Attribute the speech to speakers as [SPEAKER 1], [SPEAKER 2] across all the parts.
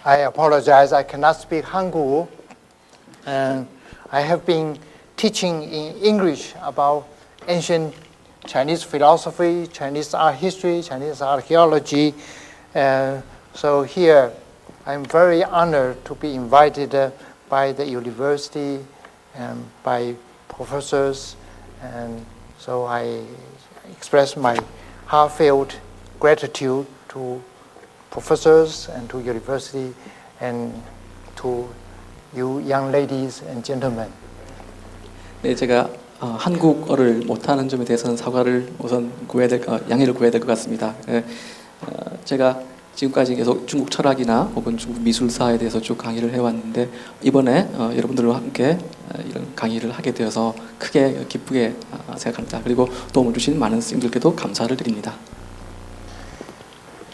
[SPEAKER 1] I apologize. I cannot speak Hangul, and I have been teaching in English about ancient Chinese philosophy, Chinese art history, Chinese archaeology. So here, I'm very honored to be invited by the university and by professors, and so I express my heartfelt gratitude to professors and to university and to you young ladies and gentlemen.
[SPEAKER 2] 네, 제가 한국어를 못하는 점에 대해서는 사과를 우선 양해를 구해야 될 것 같습니다. 제가 지금까지 계속 중국 철학이나 혹은 중국 미술사에 대해서 쭉 강의를 해왔는데 이번에 여러분들과 함께 이런 강의를 하게 되어서 크게 기쁘게 생각합니다. 그리고 도움을 주신 많은 스님들께도 감사를 드립니다.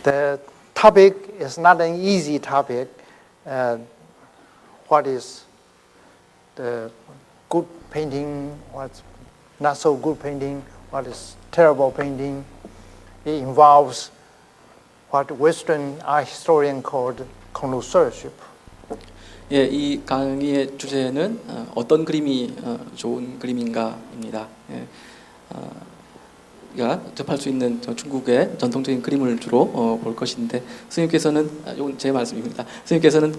[SPEAKER 1] The topic is not an easy topic. What is the good painting? What's not so good painting? What is terrible painting? It involves what Western art historian called connoisseurship.
[SPEAKER 2] 예, 이 강의의 주제는 어떤 그림이 좋은 그림인가입니다. 예, 우리가 접할 수 있는 중국의 전통적인 그림을 주로 볼 것인데 스님께서는 이건 제 말씀입니다. 스님께서는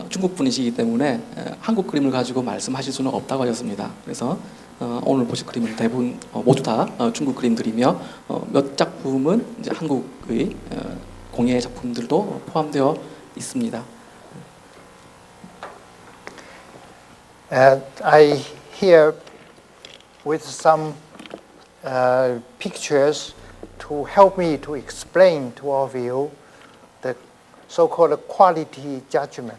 [SPEAKER 2] 중국 분이시기 때문에 한국 그림을 가지고 말씀하실 수는 없다고 하셨습니다. 그래서 오늘 보실 그림은 대부분 모두 다 중국 그림들이며 몇 작품은 이제 한국의 공예 작품들도 포함되어 있습니다.
[SPEAKER 1] I here with some pictures to help me to explain to all of you the so-called quality judgment.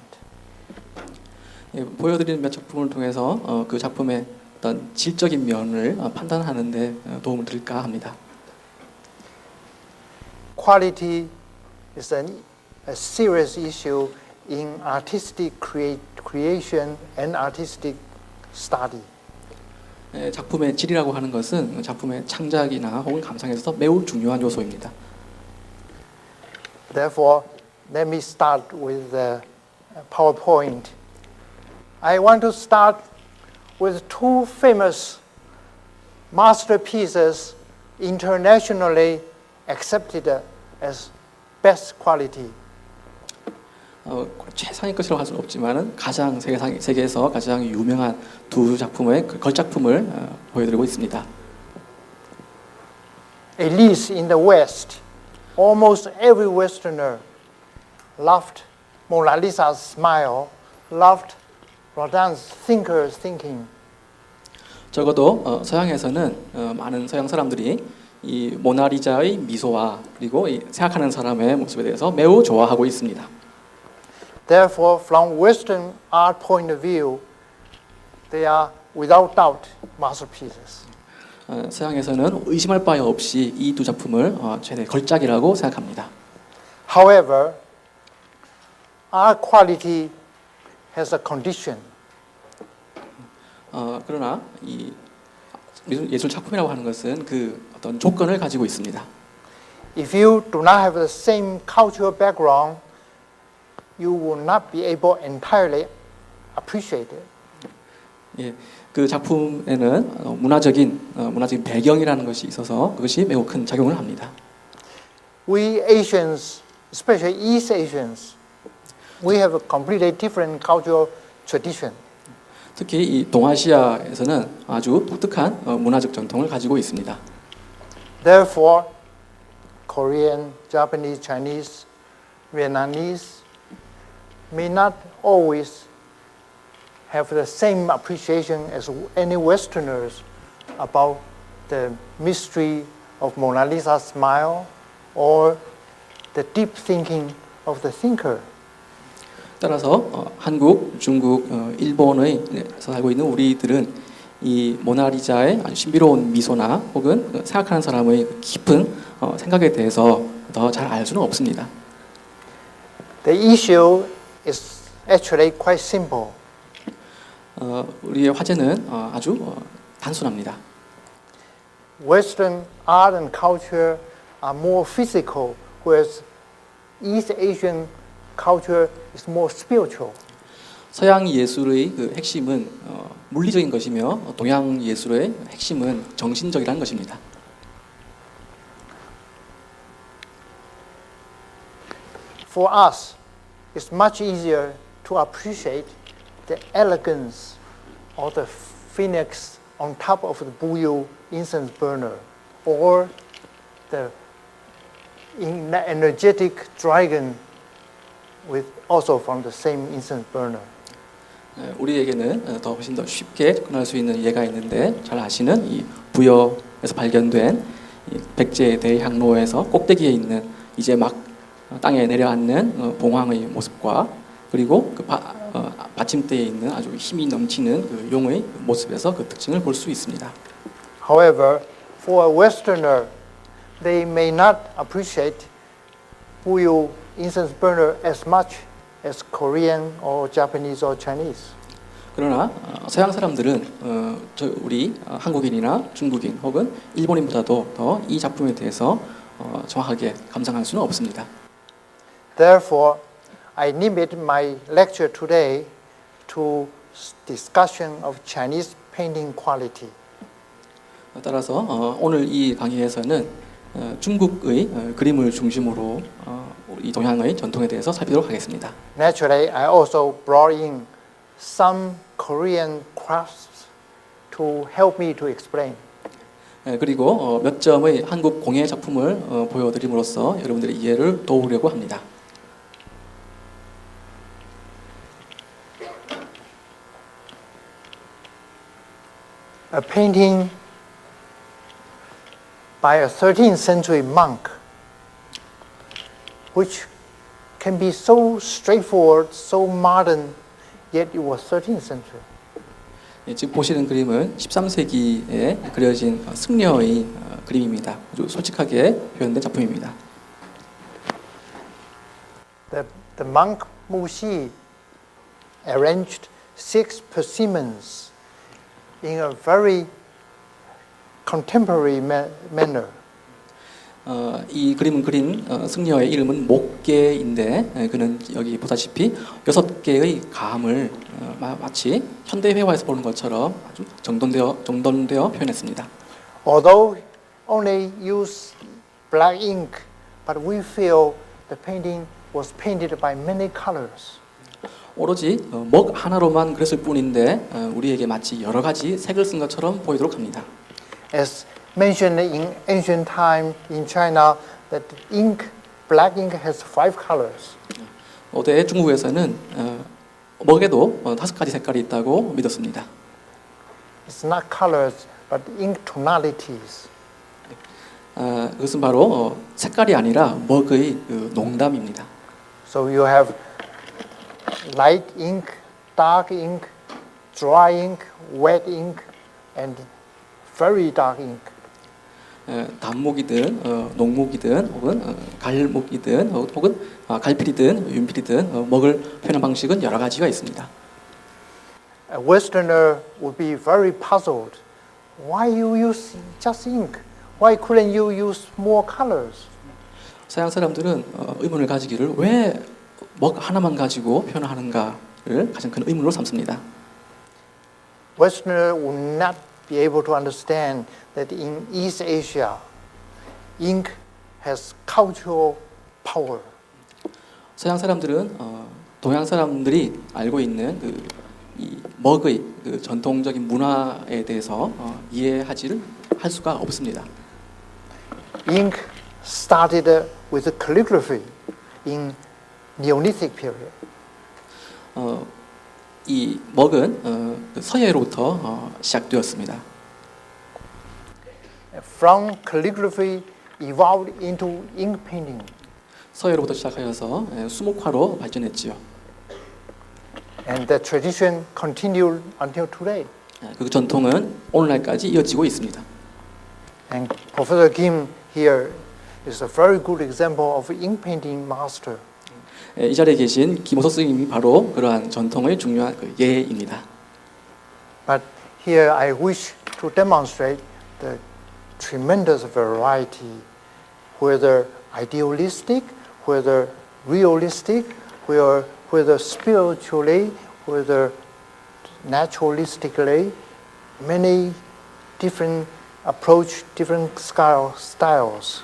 [SPEAKER 2] 예, 보여드리는 몇 작품을 통해서 그 작품의 어떤 질적인 면을 판단하는 데 도움을 드릴까 합니다.
[SPEAKER 1] Quality is a serious issue in artistic creation and artistic study.
[SPEAKER 2] 예, 작품의 질이라고 하는 것은 작품의 창작이나 혹은 감상에서 매우 중요한 요소입니다.
[SPEAKER 1] Therefore, let me start with the PowerPoint. I want to start with two famous masterpieces internationally accepted as best quality.
[SPEAKER 2] 최상의 것이라고 할 수는 없지만은 가장 세계에서 가장 유명한 두 작품의 걸작품을 보여드리고 있습니다.
[SPEAKER 1] At least in the West, almost every Westerner loved Mona Lisa's smile, loved Rodin's thinker's thinking.
[SPEAKER 2] 적어도 서양에서는 많은 서양 사람들이 이 모나리자의 미소와 그리고 이 생각하는 사람의 모습에 대해서 매우 좋아하고 있습니다.
[SPEAKER 1] Therefore, from Western art point of view, they are without doubt masterpieces.
[SPEAKER 2] 서양에서는 의심할 바 없이 이 두 작품을 최대 걸작이라고 생각합니다.
[SPEAKER 1] However, art quality has a condition.
[SPEAKER 2] 그러나 이 예술 작품이라고 하는 것은 그 어떤 조건을 가지고 있습니다.
[SPEAKER 1] If you do not have the same cultural background, you will not be able entirely appreciate it.
[SPEAKER 2] 예, 그 작품에는 문화적인 배경이라는 것이 있어서 그것이 매우 큰 작용을 합니다.
[SPEAKER 1] We Asians, especially East Asians, we have a completely different cultural tradition.
[SPEAKER 2] 특히 이 동아시아에서는 아주 독특한 문화적 전통을 가지고 있습니다.
[SPEAKER 1] Therefore, Korean, Japanese, Chinese, Vietnamese may not always have the same appreciation as any Westerners about the mystery of Mona Lisa's smile or the deep thinking of the thinker.
[SPEAKER 2] 따라서 한국, 중국, 일본에서 살고 있는 우리들은 이 모나리자의 아주 신비로운 미소나 혹은 생각하는 사람의 깊은 생각에 대해서 더 잘 알 수는 없습니다.
[SPEAKER 1] The issue is actually quite simple.
[SPEAKER 2] 우리의 화제는 아주 단순합니다.
[SPEAKER 1] Western art and culture are more physical, whereas East Asian culture is more spiritual.
[SPEAKER 2] 서양 예술의 그 핵심은 물리적인 것이며 동양 예술의 핵심은 정신적이라는 것입니다.
[SPEAKER 1] For us, it's much easier to appreciate the elegance of the phoenix on top of the Buyo incense burner, or the energetic dragon with also from the same incense burner.
[SPEAKER 2] 우리에게는 더 훨씬 더 쉽게 접근할 수 있는 예가 있는데 잘 아시는 이 부여에서 발견된 이 백제의 대향로에서 꼭대기에 있는 이제 막 땅에 내려앉는 봉황의 모습과 그리고 그 받침대에 있는 아주 힘이 넘치는 그 용의 모습에서 그 특징을 볼 수 있습니다.
[SPEAKER 1] However, for a Westerner, they may not appreciate Buyo incense burner as much as Korean or Japanese or Chinese.
[SPEAKER 2] 그러나 서양 사람들은 우리 한국인이나 중국인 혹은 일본인보다도 더 이 작품에 대해서 정확하게 감상할 수는 없습니다.
[SPEAKER 1] Therefore, I limit my lecture today to discussion of Chinese painting quality.
[SPEAKER 2] 따라서 오늘 이 강의에서는 중국의 그림을 중심으로 이 동양의 전통에 대해서 살피도록 하겠습니다.
[SPEAKER 1] Naturally, I also brought in some Korean crafts to help me to explain.
[SPEAKER 2] 그리고 몇 점의 한국 공예 작품을 보여드림으로써 여러분들의 이해를 도우려고 합니다.
[SPEAKER 1] A painting by a 13th century monk, which can be so straightforward, so modern, yet it was 13th century.
[SPEAKER 2] 지금 보시는 그림은 13세기에 그려진 승려의 그림입니다. 아주 솔직하게 표현된 작품입니다.
[SPEAKER 1] The monk Muxi arranged 6 persimmons in a very contemporary manner.
[SPEAKER 2] 이 그림은 그린 승려의 이름은 목계인데 그는 여기 보다시피 6개의 감을 마치 현대 회화에서 보는 것처럼 아주 정돈되어 표현했습니다.
[SPEAKER 1] Although only use black ink, but we feel the painting was painted by many colors.
[SPEAKER 2] 오로지 먹 하나로만 그랬을 뿐인데 우리에게 마치 여러 가지 색을 쓴 것처럼 보이도록 합니다.
[SPEAKER 1] As mentioned in ancient time in China, that ink, black ink has 5 colors.
[SPEAKER 2] 고대 중국에서는 먹에도 5가지 색깔이 있다고 믿었습니다.
[SPEAKER 1] It's not colors, but ink tonalities.
[SPEAKER 2] 그것은 바로 색깔이 아니라 먹의 농담입니다.
[SPEAKER 1] So you have light ink, dark ink, dry ink, wet ink, and very dark ink.
[SPEAKER 2] 단목이든 녹목이든 혹은 갈목이든 혹은 갈필이든 윤필이든 먹을 표현 방식은 여러 가지가 있습니다.
[SPEAKER 1] A Westerner would be very puzzled. Why you use just ink? Why couldn't you use more colors?
[SPEAKER 2] 서양 사람들은 의문을 가지기를 왜 먹 하나만 가지고 표현하는가를 가장 큰 의문으로 삼습니다.
[SPEAKER 1] Westerner would not be able to understand that in East Asia, ink has cultural power.
[SPEAKER 2] 서양 사람들은 동양 사람들이 알고 있는 이 먹의 전통적인 문화에 대해서 이해하지를 할 수가 없습니다.
[SPEAKER 1] Ink started with calligraphy in Neolithic period.
[SPEAKER 2] 이 먹은 서예로부터 시작되었습니다.
[SPEAKER 1] From calligraphy evolved into ink painting.
[SPEAKER 2] 서예로부터 시작하여서 수목화로 발전했지요.
[SPEAKER 1] And the tradition continued until today.
[SPEAKER 2] 그 전통은 오늘날까지 이어지고 있습니다.
[SPEAKER 1] And Professor Kim here is a very good example of ink painting master.
[SPEAKER 2] 이 자리에 계신 김호석 선생님이 바로 그러한 전통의 중요한 예입니다.
[SPEAKER 1] But here I wish to demonstrate the tremendous variety, whether idealistic, whether realistic, whether spiritually, whether naturalistically, many different approach, different styles.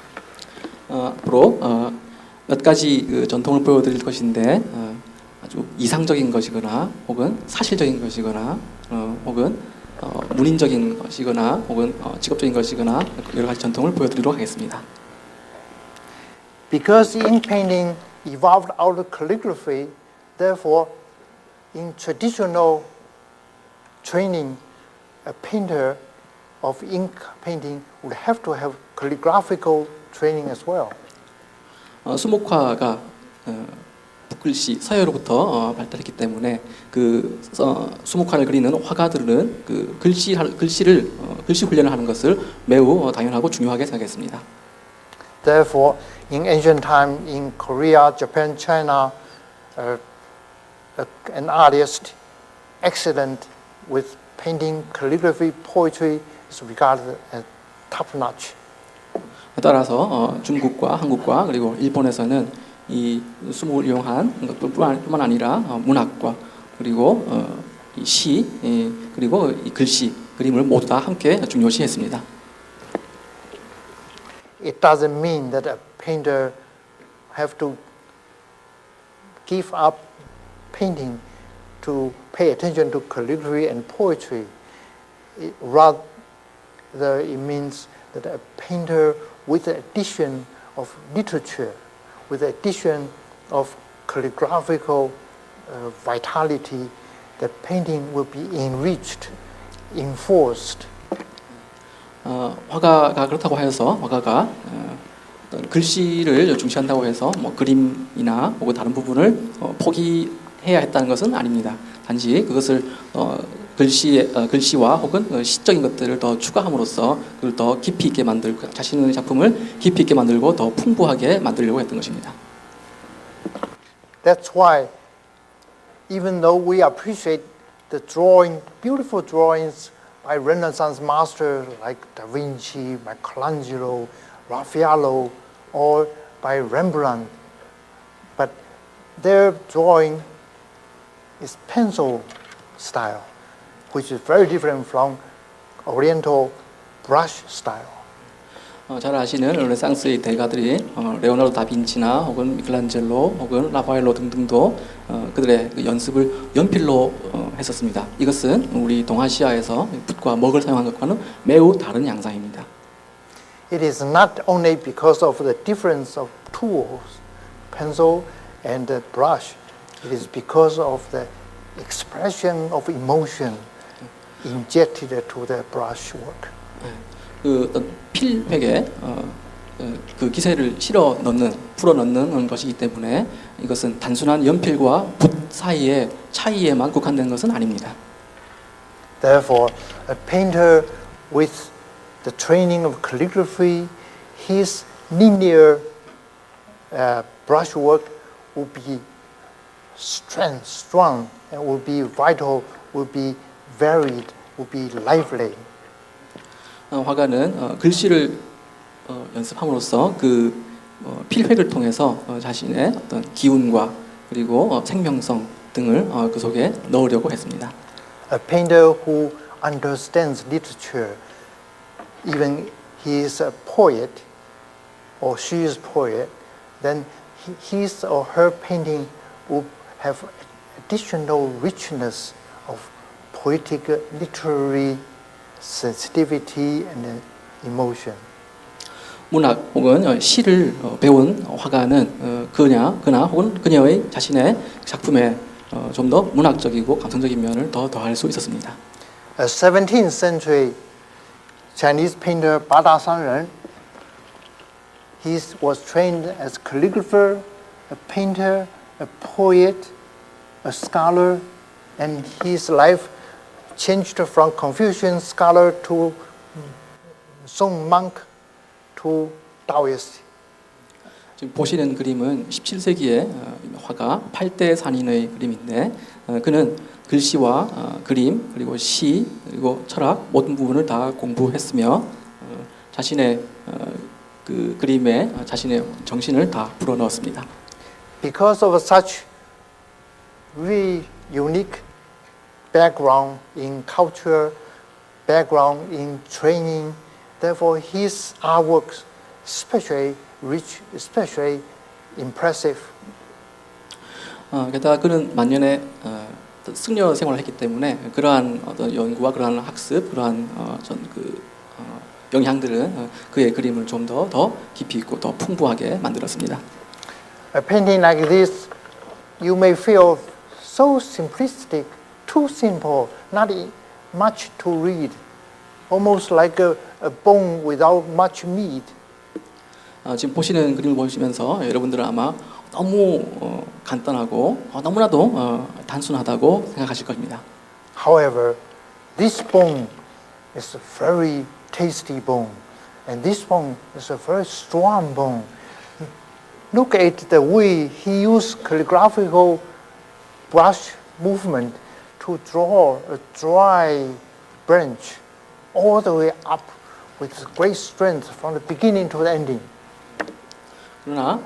[SPEAKER 2] 앞으로 몇 가지 그 전통을 보여드릴 것인데 아주 이상적인 것이거나 혹은 사실적인 것이거나 혹은 문인적인 것이거나 혹은 직업적인 것이거나 여러 가지 전통을 보여드리도록 하겠습니다.
[SPEAKER 1] Because ink painting evolved out of calligraphy, therefore, in traditional training, a painter of ink painting would have to have calligraphical training as well.
[SPEAKER 2] 수목화가 붓글씨 서예로부터 발달했기 때문에 그 수목화를 그리는 화가들은 그 글씨 훈련을 하는 것을 매우 당연하고 중요하게 생각했습니다.
[SPEAKER 1] Therefore, in ancient time, in Korea, Japan, China, an artist excellent with painting, calligraphy, poetry is regarded as top-notch.
[SPEAKER 2] 따라서 중국과 한국과 그리고 일본에서는 이 수목을 이용한 것뿐만 아니라 문학과 그리고 이 시 그리고 이 글씨 그림을 모두 다 함께 중요시했습니다.
[SPEAKER 1] It doesn't mean that a painter have to give up painting to pay attention to calligraphy and poetry. Rather, it means that a painter with the addition of literature, with the addition of calligraphical vitality, that painting will be enriched, enforced.
[SPEAKER 2] 화가가 그렇다고 해서 화가가 글씨를 중시한다고 해서 뭐 그림이나 혹은 다른 부분을 포기해야 했다는 것은 아닙니다. 단지 그것을 글씨와 혹은 시적인 것들을 더 추가함으로써 그걸 더 깊이 있게 만들고 자신의 작품을 깊이 있게 만들고 더 풍부하게 만들려고 했던 것입니다.
[SPEAKER 1] That's why even though we appreciate the drawing, beautiful drawings by Renaissance masters like Da Vinci, Michelangelo, Raffaello, or by Rembrandt, but their drawing is pencil style, which is very different from Oriental brush style.
[SPEAKER 2] 잘 아시는 르네상스의 대가들이 레오나르도 다빈치나 혹은 미켈란젤로 혹은 라파엘로 등등도 그들의 그 연습을 연필로 했었습니다. 이것은 우리 동아시아에서 붓과 먹을 사용한 것과는 매우 다른 양상입니다.
[SPEAKER 1] It is not only because of the difference of tools, pencil and the brush. It is because of the expression of emotion injected to the brush work.
[SPEAKER 2] 그 어떤 필획에 그 기세를 풀어 넣는 것이기 때문에 이것은 단순한 연필과 붓 사이의 차이에만 국한된 것은 아닙니다.
[SPEAKER 1] Therefore, a painter with the training of calligraphy, his linear brushwork will be strong, and will be vital, will be varied, will be lively.
[SPEAKER 2] 화가는 글씨를 연습함으로써 그 필획을 통해서 자신의 어떤 기운과 그리고 생명성 등을 그 속에 넣으려고 했습니다.
[SPEAKER 1] A painter who understands literature, even he is a poet or she is poet, then his or her painting will have additional richness of poetic, literary sensitivity and emotion.
[SPEAKER 2] 문학 혹은 시를 배운 화가는 그나 혹은 그녀의 자신의 작품에 좀 더 문학적이고 감성적인 면을 더 더할 수 있었습니다.
[SPEAKER 1] A 17th century Chinese painter Bada Sanren, he was trained as calligrapher, a painter, a poet, a scholar, and his life changed from Confucian scholar to Song monk to Taoist.
[SPEAKER 2] 지금 보시는 그림은 17세기의 화가 8대 산인의 그림인데 그는 글씨와 그림 그리고 시 그리고 철학 모든 부분을 다 공부했으며 자신의 그 그림에 자신의 정신을 다 불어넣었습니다.
[SPEAKER 1] Because of such really unique background in culture, background in training. Therefore, his artworks especially rich, especially impressive.
[SPEAKER 2] 게다가 그는 만년에 승려 생활을 했기 때문에 그러한 어떤 연구와 그러한 학습, 그러한 영향들은 그의 그림을 좀 더 깊이 있고 더 풍부하게 만들었습니다.
[SPEAKER 1] A painting like this, you may feel so simplistic, too simple, not much to read, almost like a bone without much meat.
[SPEAKER 2] 지금 보시는 그림을 보시면서 여러분들은 아마 너무 간단하고 너무나도 단순하다고 생각하실 겁니다.
[SPEAKER 1] However, this bone is a very tasty bone, and this bone is a very strong bone. Look at the way he used calligraphical brush movement to draw a dry branch all the way up with great strength from the beginning to the ending.
[SPEAKER 2] 그러나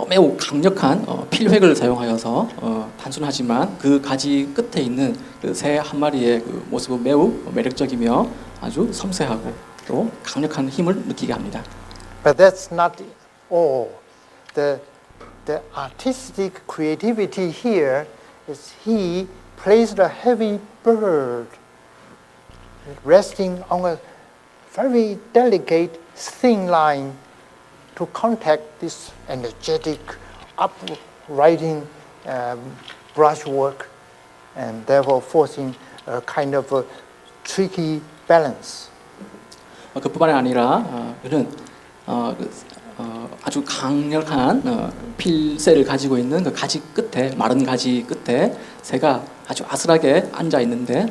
[SPEAKER 2] 매우 강력한 필획을 사용하여서 단순하지만 그 가지 끝에 있는 그 새 한 마리의 그 모습은 매우 매력적이며 아주 섬세하고 또 강력한 힘을 느끼게 합니다.
[SPEAKER 1] But that's not all. The artistic creativity here is he placed a heavy bird resting on a very delicate thin line to contact this energetic uprighting brushwork and therefore forcing a kind of a tricky balance.
[SPEAKER 2] 그뿐만이 아니라 그는 아주 강력한 필새를 가지고 있는 그 가지 끝에 마른 가지 끝에 새가 아주 아슬하게 앉아 있는데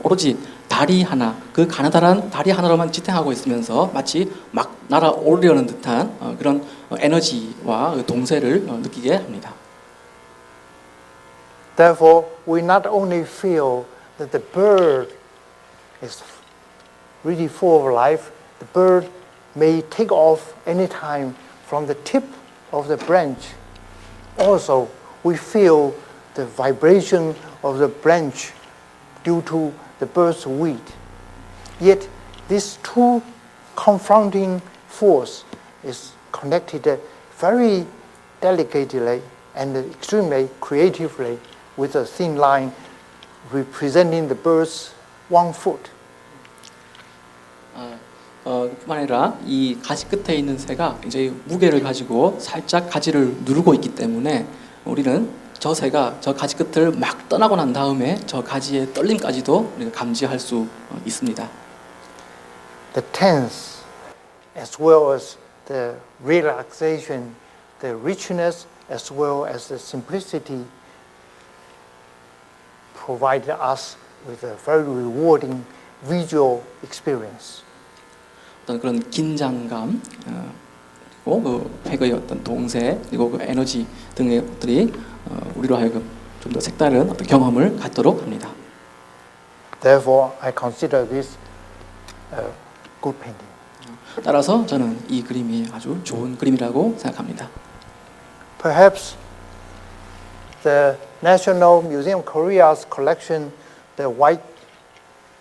[SPEAKER 2] 오로지 다리 하나 그 가느다란 다리 하나로만 지탱하고 있으면서 마치 막 날아오르려는 듯한 그런 에너지와 동세를 느끼게 합니다.
[SPEAKER 1] Therefore, we not only feel that the bird is really full of life, the bird may take off any time from the tip of the branch. Also, we feel the vibration of the branch due to the bird's weight. Yet, these two confronting force is connected very delicately and extremely creatively with a thin line representing the bird's one foot.
[SPEAKER 2] 뿐만 아니라 이 가지 끝에 있는 새가 굉장히 무게를 가지고 살짝 가지를 누르고 있기 때문에 우리는 저 새가 저 가지 끝을 막 떠나고 난 다음에 저 가지의 떨림까지도 우리가 감지할 수 있습니다.
[SPEAKER 1] The tense, as well as the relaxation, the richness, as well as the simplicity, provided us with a very rewarding visual experience.
[SPEAKER 2] 어떤 그런 긴장감, 그리고 그 획의 어떤 동세, 그리고 그 에너지 등의 것들이 우리로 하여금 좀 더 색다른 어떤 경험을 갖도록 합니다.
[SPEAKER 1] Therefore, I consider this a good painting.
[SPEAKER 2] 따라서 저는 이 그림이 아주 좋은 그림이라고 생각합니다.
[SPEAKER 1] Perhaps the National Museum of Korea's collection, the white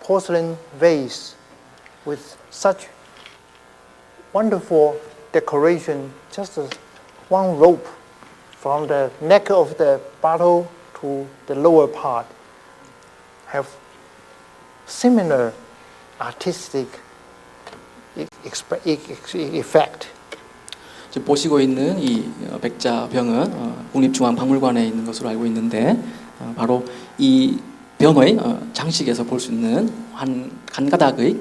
[SPEAKER 1] porcelain vase with such wonderful decoration, just one rope from the neck of the bottle to the lower part, have similar artistic effect.
[SPEAKER 2] 지금 보시고 있는 이 백자병은 국립중앙박물관에 있는 것으로 알고 있는데 바로 이 병의 장식에서 볼 수 있는 한 가닥의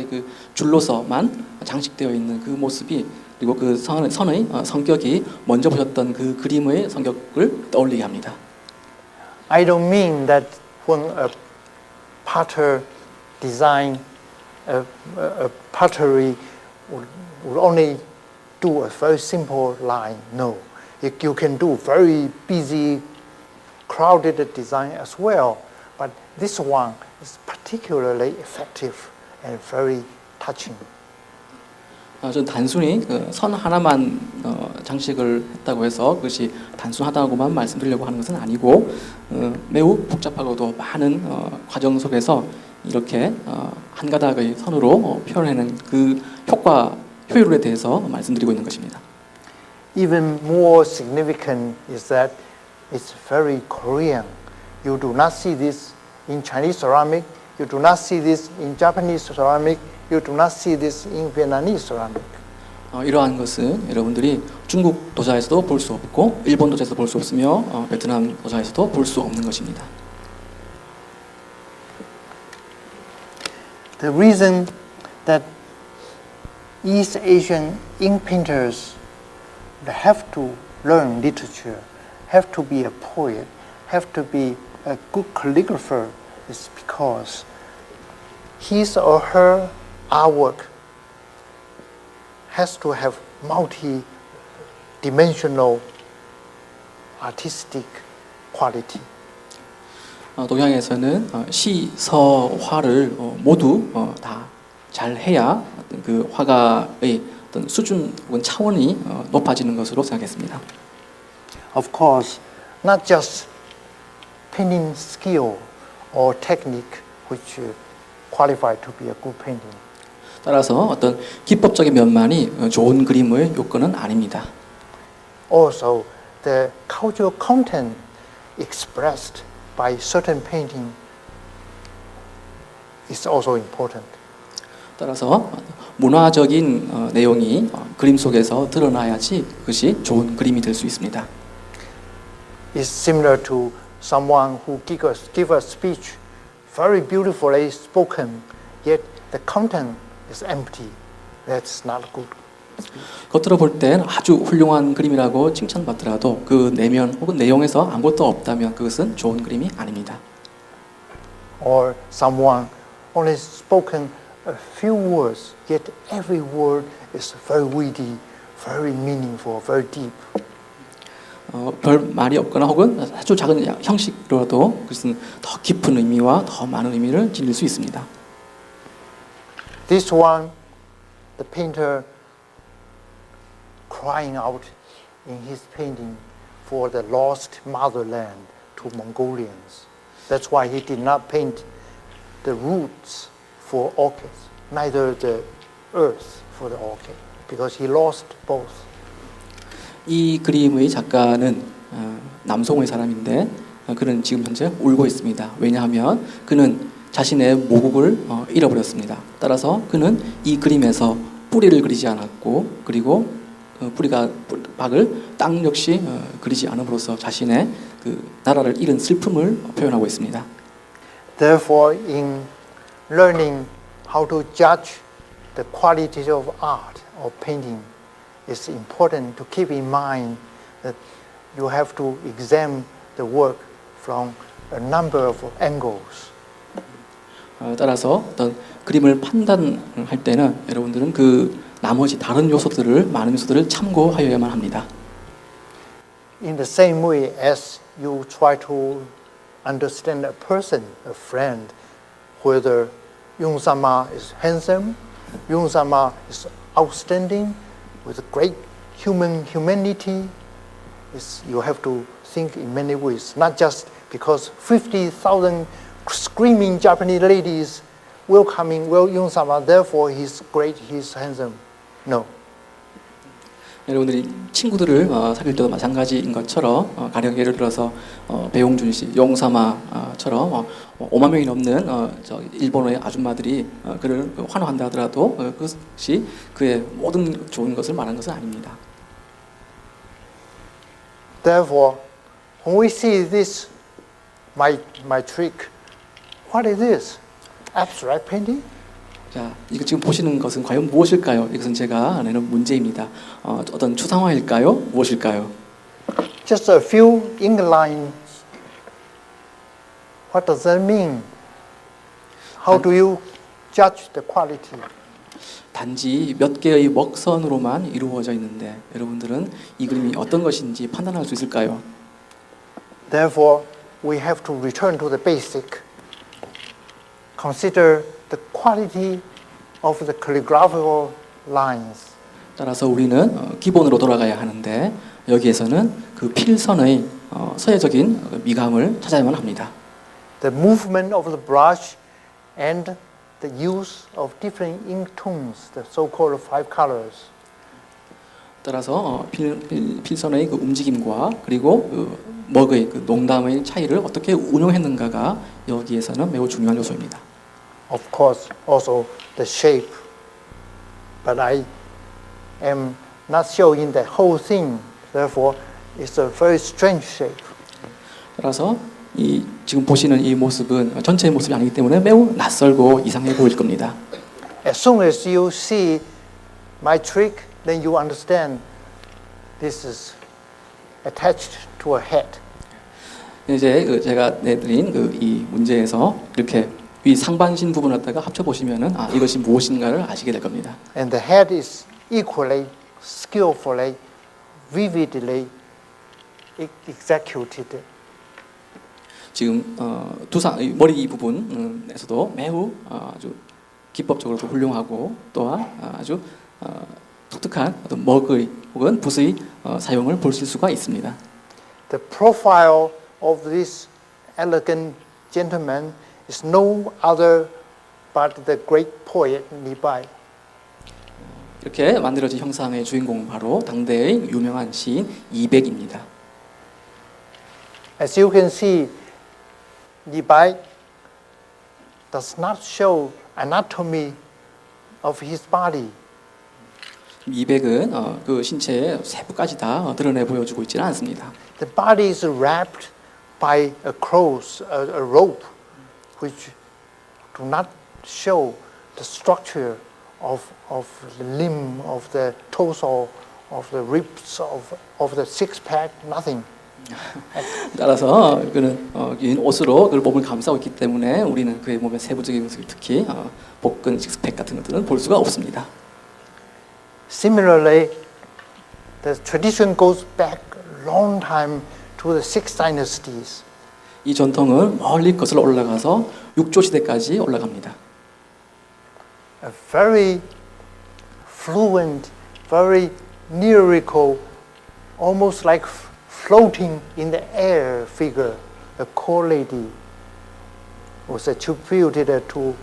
[SPEAKER 2] 그 줄로서만 장식되어 있는 그 모습이 그리고 그 선의 성격이 먼저 보셨던 그 그림의 성격을 떠올리게 합니다.
[SPEAKER 1] I don't mean that when a potter design a pottery would only do a very simple line. No, you can do very busy, crowded design as well. But this one is particularly effective and very touching.
[SPEAKER 2] 저는 단순히 그 선 하나만 장식을 했다고 해서 그것이 단순하다고만 말씀드리려고 하는 것은 아니고 매우 복잡하고도 많은 과정 속에서 이렇게 한 가닥의 선으로 표현하는 그 효율에 대해서 말씀드리고 있는 것입니다.
[SPEAKER 1] Even more significant is that it's very Korean. You do not see this in Chinese ceramic. You do not see this in Japanese ceramic. You do not see this in Vietnamese ceramic.
[SPEAKER 2] 이러한 것은 여러분들이 중국 도자에서도 볼 수 없고 일본 도자에서도 볼 수 없으며 베트남 도자에서도 볼 수 없는 것입니다.
[SPEAKER 1] The reason that East Asian ink painters have to learn literature, have to be a poet, have to be a good calligrapher is because his or her artwork has to have multi-dimensional artistic quality.
[SPEAKER 2] 동양에서는 시, 서, 화를 모두 다 잘해야 그 화가의 어떤 수준 혹은 차원이 높아지는 것으로 생각했습니다.
[SPEAKER 1] Of course, not just painting skill or technique which qualify to be a good painting.
[SPEAKER 2] 따라서 어떤 기법적인 면만이 좋은 그림의 요건은 아닙니다.
[SPEAKER 1] Also, the cultural content expressed by certain painting is also important.
[SPEAKER 2] 따라서 문화적인 내용이 그림 속에서 드러나야지 그것이 좋은 그림이 될 수 있습니다.
[SPEAKER 1] It's similar to someone who give a speech, very beautifully spoken, yet the content is empty. That's not good.
[SPEAKER 2] 겉으로 볼 땐 아주 훌륭한 그림이라고 칭찬받더라도 그 내면 혹은 내용에서 아무것도 없다면 그것은 좋은 그림이 아닙니다.
[SPEAKER 1] Or someone only spoken a few words, yet every word is very witty, very meaningful, very deep.
[SPEAKER 2] 별 말이 없거나 혹은 아주 작은 형식으로도 그것은 더 깊은 의미와 더 많은 의미를 지닐 수 있습니다.
[SPEAKER 1] This one, the painter crying out in his painting for the lost motherland to Mongolians. That's why he did not paint the roots for orchids, neither the earth for the orchid, because he lost both.
[SPEAKER 2] 이 그림의 작가는 남송의 사람인데 그는 지금 현재 울고 있습니다. 왜냐하면 그는 자신의 모국을 잃어버렸습니다. 따라서 그는 이 그림에서 뿌리를 그리지 않았고 그리고 박을 땅 역시 그리지 않음으로써 자신의 그 나라를 잃은 슬픔을 표현하고 있습니다.
[SPEAKER 1] Therefore, in learning how to judge the quality of art or painting, it's important to keep in mind that you have to examine the work from a number of angles.
[SPEAKER 2] 따라서 어떤 그림을 판단할 때는 여러분들은 그 나머지 다른 많은 요소들을 참고하여야만 합니다.
[SPEAKER 1] In the same way as you try to understand a person, a friend, whether Yung-sama is handsome, Yung-sama is outstanding, with great humanity, you have to think in many ways, not just because 50,000 screaming Japanese ladies welcoming Yung-sama, therefore he's great, he's handsome. No.
[SPEAKER 2] 여러분들이 친구들을 사귈 때도 마찬가지인 것처럼 가령 예를 들어서 배용준 씨, 용사마처럼 5만 명이 넘는 일본어의 아줌마들이 그를 환호한다 하더라도 그것이 그의 모든 좋은 것을 말하는 것은 아닙니다.
[SPEAKER 1] Therefore, when we see this, my trick, what is this? Abstract painting?
[SPEAKER 2] 자, 이거 지금 보시는 것은 과연 무엇일까요? 이것은 제가 내는 문제입니다. 어떤 추상화일까요? 무엇일까요?
[SPEAKER 1] Just a few ink lines. What does that mean? How do you judge the quality?
[SPEAKER 2] 단지 몇 개의 먹선으로만 이루어져 있는데 여러분들은 이 그림이 어떤 것인지 판단할 수 있을까요?
[SPEAKER 1] Therefore, we have to return to the basic. Consider the quality of the calligraphical lines.
[SPEAKER 2] 따라서 우리는 기본으로 돌아가야 하는데 여기에서는 그 필선의 서예적인 미감을 찾아야만 합니다.
[SPEAKER 1] The movement of the brush and the use of different ink tones, the so-called five colors.
[SPEAKER 2] 따라서 필선의 그 움직임과 그리고 그 먹의 그 농담의 차이를 어떻게 운용했는가가 여기에서는 매우 중요한 요소입니다.
[SPEAKER 1] Of course, also the shape. But I am not showing the whole thing. Therefore, it's a very strange shape.
[SPEAKER 2] 따라서 이 지금 보시는 이 모습은 전체의 모습이 아니기 때문에 매우 낯설고 이상해 보일 겁니다.
[SPEAKER 1] As soon as you see my trick, then you understand this is attached to a head.
[SPEAKER 2] 이제 제가 내드린 이 문제에서 이렇게 위 상반신 부분을 갖다가 합쳐 보시면은 이것이 무엇인가를 아시게 될 겁니다.
[SPEAKER 1] And the head is equally, skillfully, vividly executed.
[SPEAKER 2] 지금 머리 이 부분에서도 매우 아주 기법적으로도 훌륭하고 또한 아주 독특한 어떤 먹의 혹은 붓의 사용을 볼 수가 있습니다.
[SPEAKER 1] The profile of this elegant gentleman is no other but the great poet Li-Bai.
[SPEAKER 2] 이렇게 만들어진 형상의 주인공은 바로 당대의 유명한 시인 이백입니다.
[SPEAKER 1] As you can see, Li-Bai does not show anatomy of his body.
[SPEAKER 2] 이백은 그 신체의 세부까지 다 드러내 보여주고 있지는 않습니다.
[SPEAKER 1] The body is wrapped by a cloth, a rope, which do not show the structure of the limb, of the torso, of the ribs, of the six-pack, nothing.
[SPEAKER 2] 따라서 그는 긴 옷으로 그 몸을 감싸고 있기 때문에 우리는 그의 몸의 세부적인 모습, 특히 복근, 식스팩 같은 것들은 볼 수가 없습니다.
[SPEAKER 1] Similarly, the tradition goes back a long time to the Six Dynasties.
[SPEAKER 2] 이 전통은 멀리 거슬러 올라가서 6조 시대까지 올라갑니다.
[SPEAKER 1] A very fluent, very lyrical, almost like floating in the air figure, a court lady, was attributed to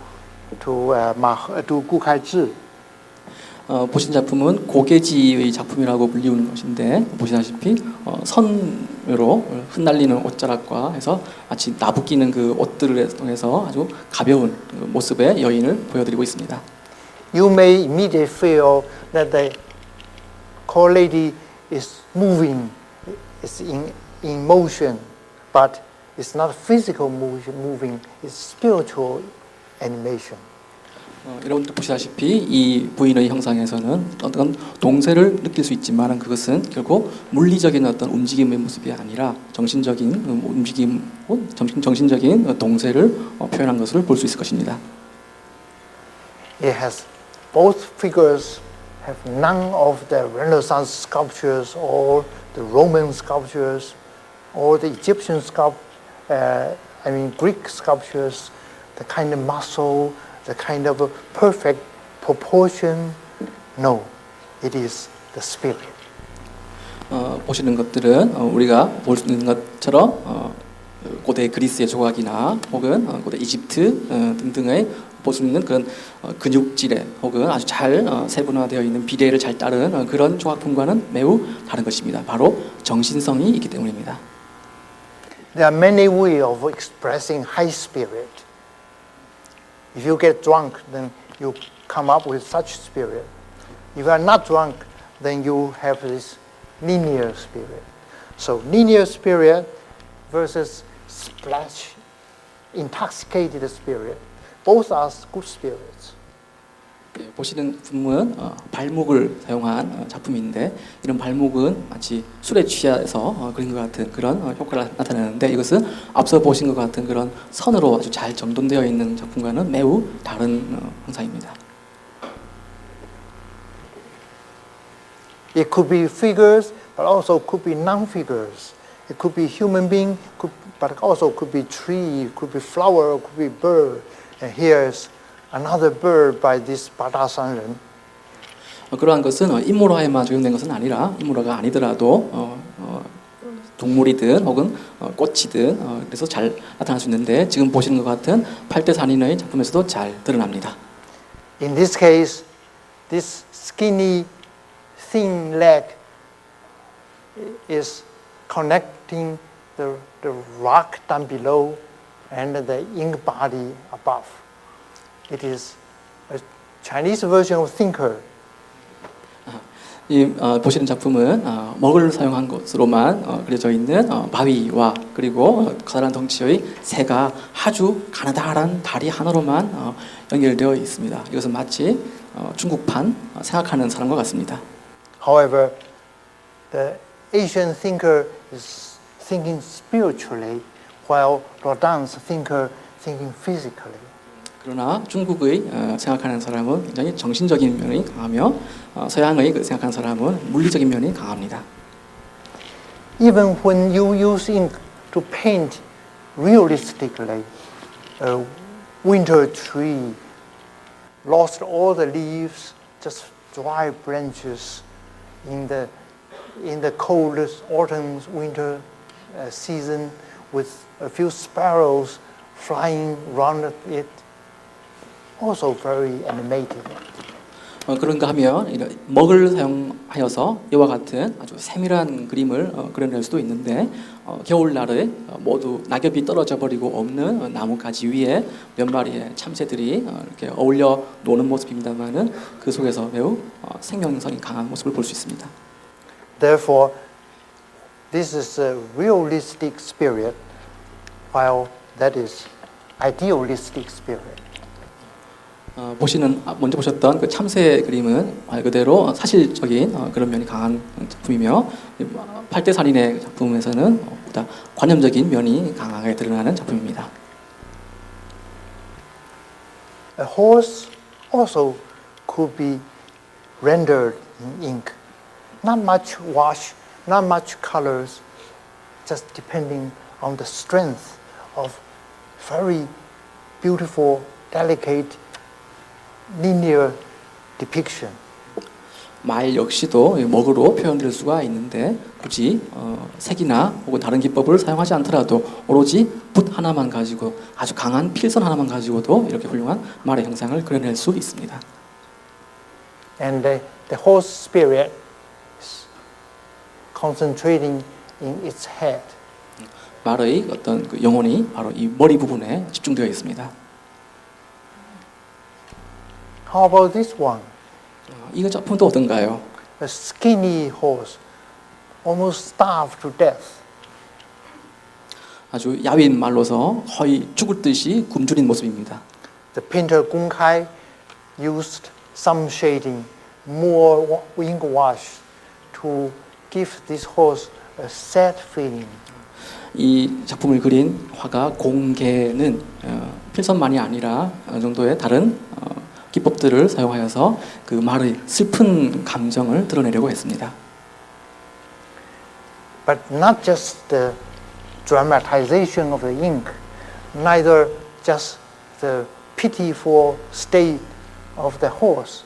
[SPEAKER 1] Gu Kaizhi.
[SPEAKER 2] 보신 작품은 고개지의 작품이라고 불리우는 것인데 보시다시피 선으로 흩날리는 옷자락과 해서 마치 나부끼는 그 옷들을 통해서 아주 가벼운 모습의 여인을 보여드리고 있습니다.
[SPEAKER 1] You may immediately feel that the court lady is moving, is in motion, but it's not physical moving, it's spiritual animation.
[SPEAKER 2] 여러분들 보시다시피 이 부인의 형상에서는 어떤 동세를 느낄 수 있지만 그것은 결국 물리적인 어떤 움직임의 모습이 아니라 정신적인 움직임, 정신적인 동세를 표현한 것을 볼 수 있을 것입니다.
[SPEAKER 1] It has both figures have none of the Renaissance sculptures or the Roman sculptures or the Egyptian Greek sculptures, the kind of muscle, the kind of perfect proportion. No, it is the spirit.
[SPEAKER 2] 보시는 것들은 우리가 볼 수 있는 것처럼 고대 그리스의 조각이나 혹은 고대 이집트 등등의 볼 수 있는 그런 근육질의 혹은 아주 잘 세분화되어 있는 비례를 잘 따른 그런 조각품과는 매우 다른 것입니다. 바로 정신성이 있기 때문입니다.
[SPEAKER 1] There are many ways of expressing high spirit. If you get drunk, then you come up with such spirit. If you are not drunk, then you have this linear spirit. So linear spirit versus splash, intoxicated spirit, both are good spirits.
[SPEAKER 2] 보시는 품은 발목을 사용한 작품인데 이런 발목은 마치 술에 취해서 그린 것 같은 그런 효과를 나타내는데 이것은 앞서 보신 것 같은 그런 선으로 아주 잘 정돈되어 있는 작품과는 매우 다른 형상입니다.
[SPEAKER 1] It could be figures, but also could be non-figures. It could be human being, but also could be tree, could be flower, could be bird. And here's another bird by this Bada Sanren.
[SPEAKER 2] 그러한 것은 인물화에만 적용된 것은 아니라 인물화가 아니더라도 동물이든 혹은 꽃이든 그래서 잘 나타날 수 있는데 지금 보시는 것 같은 팔대산인의 작품에서도 잘 드러납니다.
[SPEAKER 1] In this case, this skinny, thin leg is connecting the rock down below and the ink body above. It is a Chinese version of thinker.
[SPEAKER 2] 이 보시는 작품은 먹을 사용한 것으로만 그려져 있는 바위와 그리고 커다란 덩치의 새가 아주 가느다란 다리 하나로만 연결되어 있습니다. 이것은 마치 중국판 생각하는 사람과 같습니다.
[SPEAKER 1] However, the Asian thinker is thinking spiritually, while Rodin's thinker thinking physically.
[SPEAKER 2] 그러나 중국의 생각하는 사람은 굉장히 정신적인 면이 강하며 서양의 생각하는 사람은 물리적인 면이 강합니다.
[SPEAKER 1] Even when you use ink to paint realistically, a winter tree lost all the leaves, just dry branches in the cold autumn winter season with a few sparrows flying around it. Also very animated.
[SPEAKER 2] 그런가 하면 먹을 사용하여서 이와 같은 아주 세밀한 그림을 그려낼 수도 있는데 겨울날에 모두 낙엽이 떨어져 버리고 없는 나뭇가지 위에 몇 마리의 참새들이 이렇게 어울려 노는 모습입니다만은 그 속에서 매우 생명성이 강한 모습을 볼 수 있습니다.
[SPEAKER 1] Therefore, this is a realistic spirit, while that is idealistic spirit.
[SPEAKER 2] 먼저 보셨던 그 참새 그림은 말 그대로 사실적인 그런 면이 강한 작품이며 팔대산인의 작품에서는 보다 관념적인 면이 강하게 드러나는 작품입니다.
[SPEAKER 1] A horse also could be rendered in ink. Not much wash, not much colors, just depending on the strength of very beautiful, delicate linear depiction.
[SPEAKER 2] 말 역시도 먹으로 표현될 수가 있는데 굳이 색이나 혹은 다른 기법을 사용하지 않더라도 오로지 붓 하나만 가지고 아주 강한 필선 하나만 가지고도 이렇게 훌륭한 말의 형상을 그려낼 수 있습니다.
[SPEAKER 1] And the horse spirit is concentrating in its head.
[SPEAKER 2] 말의 어떤 그 영혼이 바로 이 머리 부분에 집중되어 있습니다.
[SPEAKER 1] How about this one?
[SPEAKER 2] 이 작품도 어떤가요?
[SPEAKER 1] A skinny horse, almost starved to death.
[SPEAKER 2] 아주 야윈 말로서 거의 죽을 듯이 굶주린 모습입니다.
[SPEAKER 1] The painter Gong Kai used some shading, more ink wash to give this horse a sad feeling.
[SPEAKER 2] 이 작품을 그린 화가 공계는 필선만이 아니라 어느 정도의 다른 기법들을 사용하여서 그 말의 슬픈 감정을 드러내려고 했습니다.
[SPEAKER 1] But not just the dramatization of the ink, neither just the pitiful state of the horse.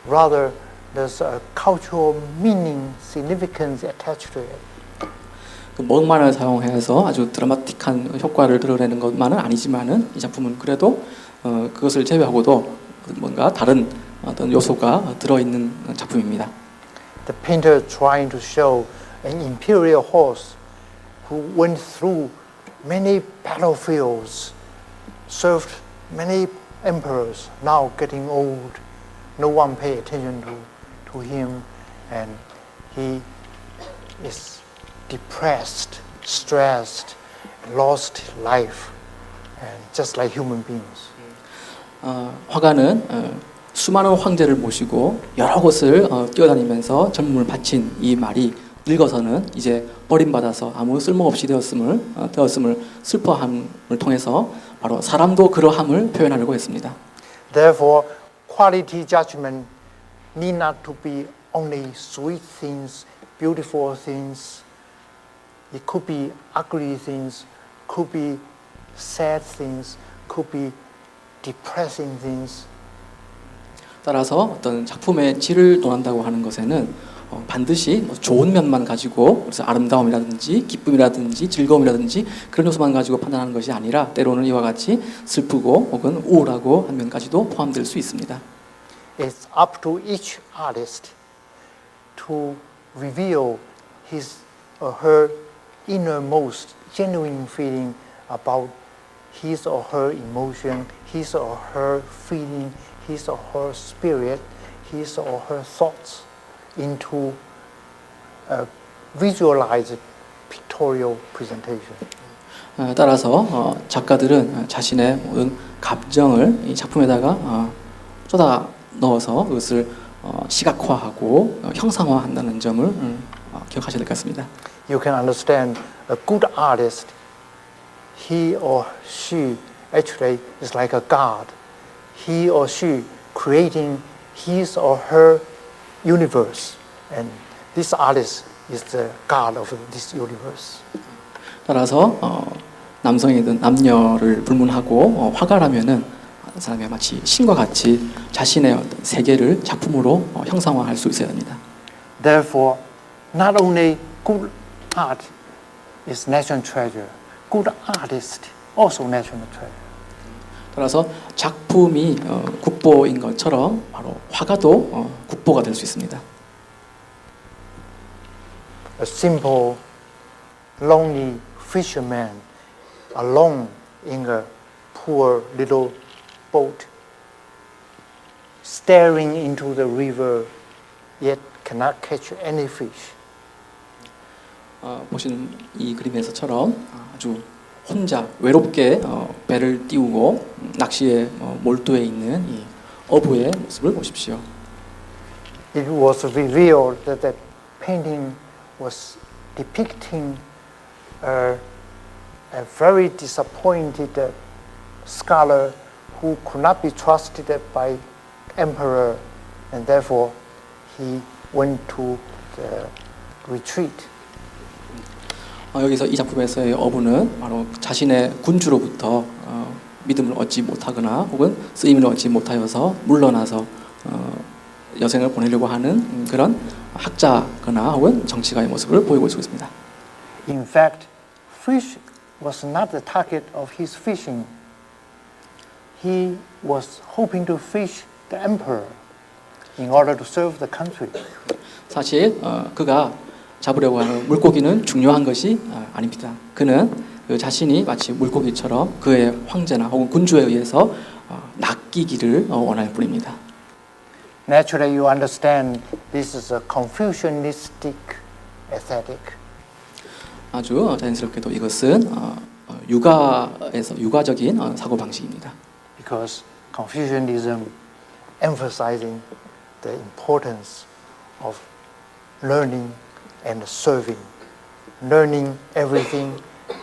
[SPEAKER 1] Rather, there's a cultural meaning, significance attached to it.
[SPEAKER 2] 그 먹만을 사용해서 아주 드라마틱한 효과를 드러내는 것만은 아니지만은 이 작품은 그래도 그것을 제외하고도 뭔가 다른 어떤 요소가 들어있는 작품입니다.
[SPEAKER 1] The painter trying to show an imperial horse who went through many battlefields, served many emperors, now getting old. No one pay attention to him, and he is depressed, stressed, lost life, and just like human beings.
[SPEAKER 2] 화가는 수많은 황제를 모시고 여러 곳을 뛰어다니면서 젊음을 바친 이 말이 늙어서는 이제 버림받아서 아무 쓸모없이 되었음을 슬퍼함을 통해서 바로 사람도 그러함을 표현하려고 했습니다.
[SPEAKER 1] Therefore, quality judgment need not to be only sweet things, beautiful things. It could be ugly things, could be sad things, could be depressing things.
[SPEAKER 2] 따라서 어떤 작품의 질을 논한다고 하는 것에는 반드시 좋은 면만 가지고 그래서 아름다움이라든지 기쁨이라든지 즐거움이라든지 그런 요소만 가지고 판단하는 것이 아니라 때로는 이와 같이 슬프고 혹은 우울하고 한 면까지도 포함될 수 있습니다.
[SPEAKER 1] It's up to each artist to reveal his or her innermost genuine feeling about his or her emotion, his or her feeling, his or her spirit, his or her thoughts into a visualized pictorial presentation.
[SPEAKER 2] 따라서 작가들은 자신의 모든 감정을 이 작품에다가 쏟아 넣어서 그것을 시각화하고 형상화한다는 점을 기억하셔야 될 것 같습니다.
[SPEAKER 1] You can understand a good artist, he or she actually is like a god. He or she creating his or her universe, and this artist is the god of this universe.
[SPEAKER 2] 따라서 남성이든 남녀를 불문하고 화가라면은 사람이 마치 신과 같이 자신의 어떤 세계를 작품으로 형상화할 수 있어야 합니다.
[SPEAKER 1] Therefore, not only good art is national treasure, good artist also national treasure.
[SPEAKER 2] 따라서 작품이 국보인 것처럼 바로 화가도 국보가 될 수 있습니다.
[SPEAKER 1] A simple, lonely fisherman alone in a poor little boat, staring into the river, yet cannot catch any fish.
[SPEAKER 2] 보시는 이 그림에서처럼 아주 혼자 외롭게 배를 띄우고 낚시에 몰두해 있는 이 어부의 모습을 보십시오.
[SPEAKER 1] It was revealed that that painting was depicting a very disappointed scholar who could not be trusted by emperor, and therefore he went to the retreat.
[SPEAKER 2] 여기서 이 작품에서의 어부는 바로 자신의 군주로부터 믿음을 얻지 못하거나 혹은 쓰임을 얻지 못하여서 물러나서 여생을 보내려고 하는 그런 학자거나 혹은 정치가의 모습을 보이고 있습니다.
[SPEAKER 1] In fact, fish was not the target of his fishing. He was hoping to fish the emperor in order to serve the country.
[SPEAKER 2] 사실 그가 잡으려고 하는 물고기는 중요한 것이 아닙니다. 그는 그 자신이 마치 물고기처럼 그의 황제나 혹은 군주에 의해서 낚이기를 원할 뿐입니다.
[SPEAKER 1] Naturally, you understand this is a Confucianistic aesthetic.
[SPEAKER 2] 아주 자연스럽게도 이것은 육아적인 사고 방식입니다.
[SPEAKER 1] Because Confucianism emphasizing the importance of learning and serving, learning everything,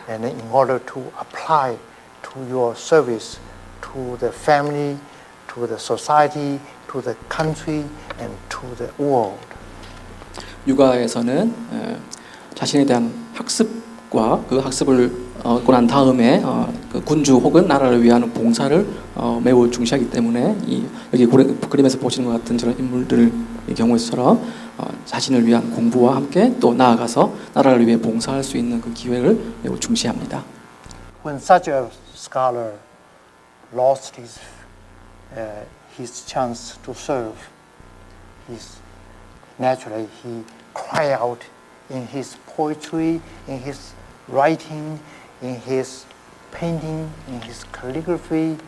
[SPEAKER 1] and in order to apply to your service, to the family, to the society, to the country, and to the world.
[SPEAKER 2] 육아에서는 자신에 대한 학습과 그 학습을 얻고 난 다음에 그 군주 혹은 나라를 위한 봉사를 매우 중시하기 때문에 여기 그림에서 보시는 것 같은 저런 인물들의 경우에처럼 자신을 위한 공부와 함께 또 나아가서 나라를 위해 봉사할 수 있는 그 기회를 매우 중시합니다.
[SPEAKER 1] When such a scholar lost his chance to serve, naturally he cried out in his poetry, in his writing, in his painting, in his calligraphy,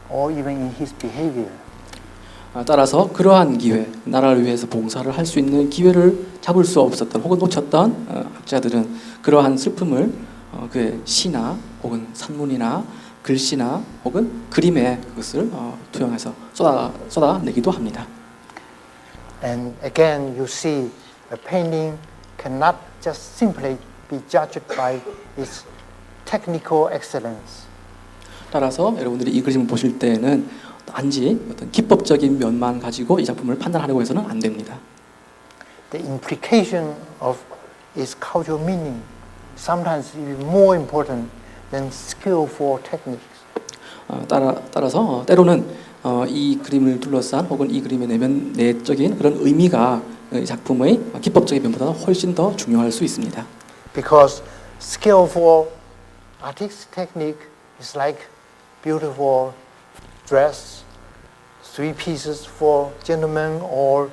[SPEAKER 1] or even in his behavior.
[SPEAKER 2] 따라서 그러한 기회, 나라를 위해서 봉사를 할 수 있는 기회를 잡을 수 없었던 혹은 놓쳤던 학자들은 그러한 슬픔을 그의 시나 혹은 산문이나 글씨나 혹은 그림에 그것을 투영해서 쏟아내기도 합니다.
[SPEAKER 1] And again, you see, a painting cannot just simply be judged by its technical excellence.
[SPEAKER 2] 따라서 여러분들이 이 그림을 보실 때에는 단지 어떤 기법적인 면만 가지고 이 작품을 판단하려고 해서는 안 됩니다.
[SPEAKER 1] The implication of its cultural meaning sometimes is more important than skillful techniques.
[SPEAKER 2] 따라서 때로는 이 그림을 둘러싼 혹은 이 그림의 내적인 그런 의미가 이 작품의 기법적인 면보다 훨씬 더 중요할 수 있습니다.
[SPEAKER 1] Because skillful artistic technique is like beautiful dress, three pieces for gentlemen or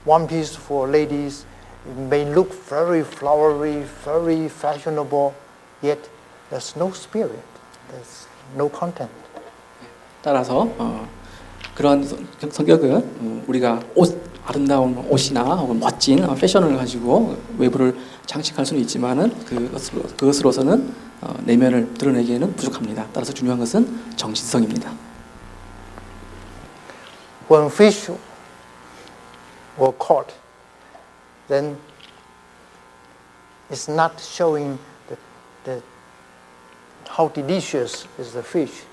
[SPEAKER 1] one piece for ladies. It may look very flowery, very fashionable, yet there's no spirit, there's no content.
[SPEAKER 2] 따라서 그런 성격은 우리가 아름다운 옷이나 혹은 멋진 패션을 가지고 외부를 장식할 수는 있지만은 그것으로서는 내면을 드러내기에는 부족합니다. 따라서 중요한 것은 정신성입니다.
[SPEAKER 1] When fish were caught, then it's not showing how delicious is the fish.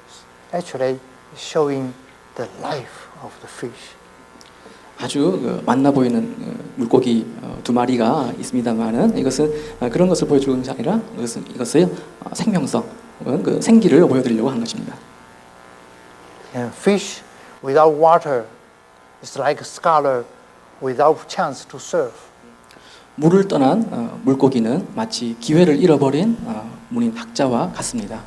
[SPEAKER 1] It's actually showing the life of the fish.
[SPEAKER 2] 아주 맛나 보이는 물고기 두 마리가 있습니다만은 이것은 그런 것을 보여주는 것이 아니라 이것의 생명성, 그 생기를 보여드리려고 한 것입니다.
[SPEAKER 1] And fish without water is like a scholar without chance to serve.
[SPEAKER 2] 물을 떠난 물고기는 마치 기회를 잃어버린 문인 학자와 같습니다.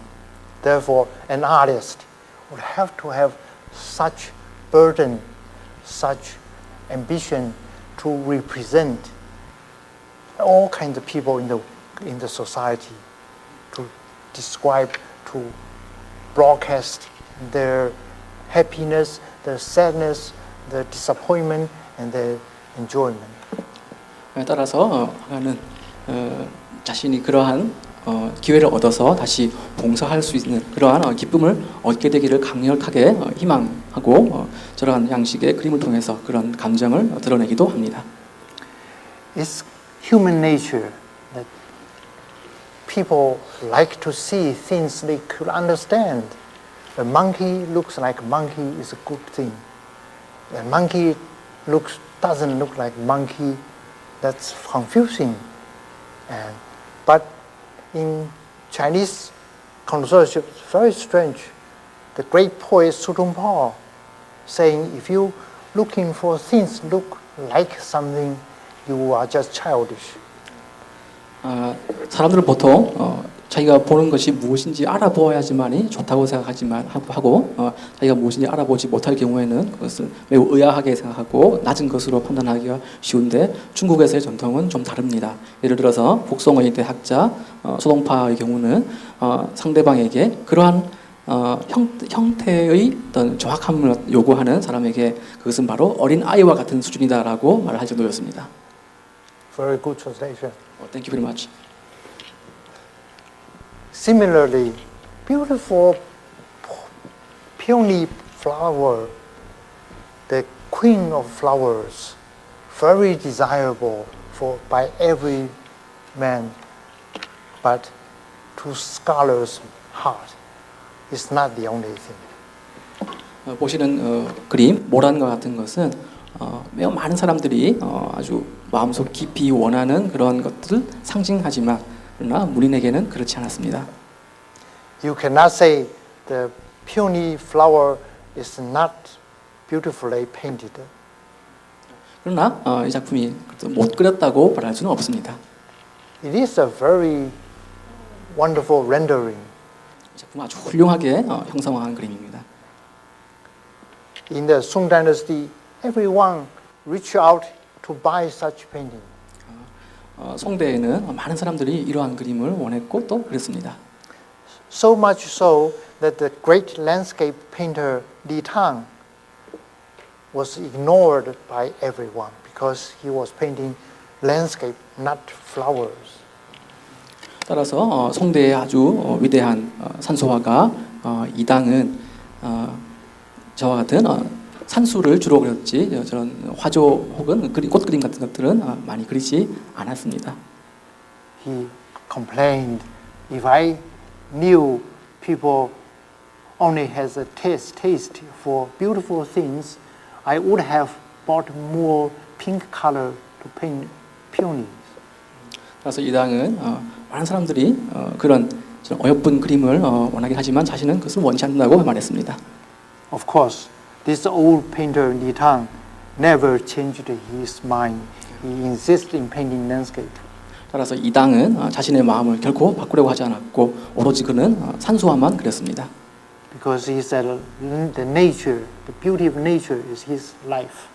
[SPEAKER 1] Therefore, an artist would have to have such burden, such ambition to represent all kinds of people in the society, to describe, to broadcast their happiness, their sadness, their disappointment, and their enjoyment.
[SPEAKER 2] 따라서 하나는 자신이 그러한 기회를 얻어서 다시 봉사할 수 있는 그러한 기쁨을 얻게 되기를 강력하게 희망하고 저러한 양식의 그림을 통해서 그런 감정을 드러내기도 합니다.
[SPEAKER 1] It's human nature that people like to see things they could understand. A monkey looks like a monkey is a good thing. A monkey doesn't look like monkey. That's confusing. But in Chinese connoisseurs, it's very strange. The great poet Su Tongpao saying, if you looking for things look like something, you are just childish.
[SPEAKER 2] 사람들은 보통 자기가 보는 것이 무엇인지 알아보아야지만이 좋다고 생각하지만 하고 자기가 무엇인지 알아보지 못할 경우에는 그것을 매우 의아하게 생각하고 낮은 것으로 판단하기가 쉬운데 중국에서의 전통은 좀 다릅니다. 예를 들어서 북송의 대학자 소동파의 경우는 상대방에게 그러한 형태의 어떤 정확함을 요구하는 사람에게 그것은 바로 어린 아이와 같은 수준이다라고 말을 할 정도였습니다.
[SPEAKER 1] Very good translation.
[SPEAKER 2] Thank you very much.
[SPEAKER 1] Similarly, beautiful peony flower, the queen of flowers, very desirable by every man, but to scholars' heart, it's not the only thing.
[SPEAKER 2] 보시는 그림 모란과 같은 것은 매우 많은 사람들이 아주 마음속 깊이 원하는 그런 것들을 상징하지만 그러나 문인에게는 그렇지 않았습니다.
[SPEAKER 1] You cannot say the peony flower is not beautifully painted.
[SPEAKER 2] 그러나 이 작품이 못 그렸다고 말할 수는 없습니다.
[SPEAKER 1] It is a very wonderful rendering.
[SPEAKER 2] 이 작품은 아주 훌륭하게 형상화한 그림입니다.
[SPEAKER 1] In the Song Dynasty, everyone reached out to buy such painting.
[SPEAKER 2] 송대에는 많은 사람들이 이러한 그림을 원했고 또 그랬습니다.
[SPEAKER 1] So much so that the great landscape painter Li Tang was ignored by everyone because he was painting landscape, not flowers.
[SPEAKER 2] 따라서 송대의 아주 위대한 산소화가 이당은 저와 같은 산수를 주로 그렸지 저런 화조 혹은 꽃그림 같은 것들은 많이 그리지 않았습니다.
[SPEAKER 1] He complained, if I knew people only has a taste for beautiful things, I would have bought more pink color to paint peonies.
[SPEAKER 2] 그래서 이당은 많은 사람들이 그런 어여쁜 그림을 원하긴 하지만 자신은 그것을 원치 않는다고 말했습니다.
[SPEAKER 1] Of course, this old painter Li Tang never changed his mind. He insisted in painting landscape.
[SPEAKER 2] 따라서 이당은 자신의 마음을 결코 바꾸려고 하지 않았고 오로지 그는 산수화만 그렸습니다.
[SPEAKER 1] Because he said the nature, the beauty of nature is his life.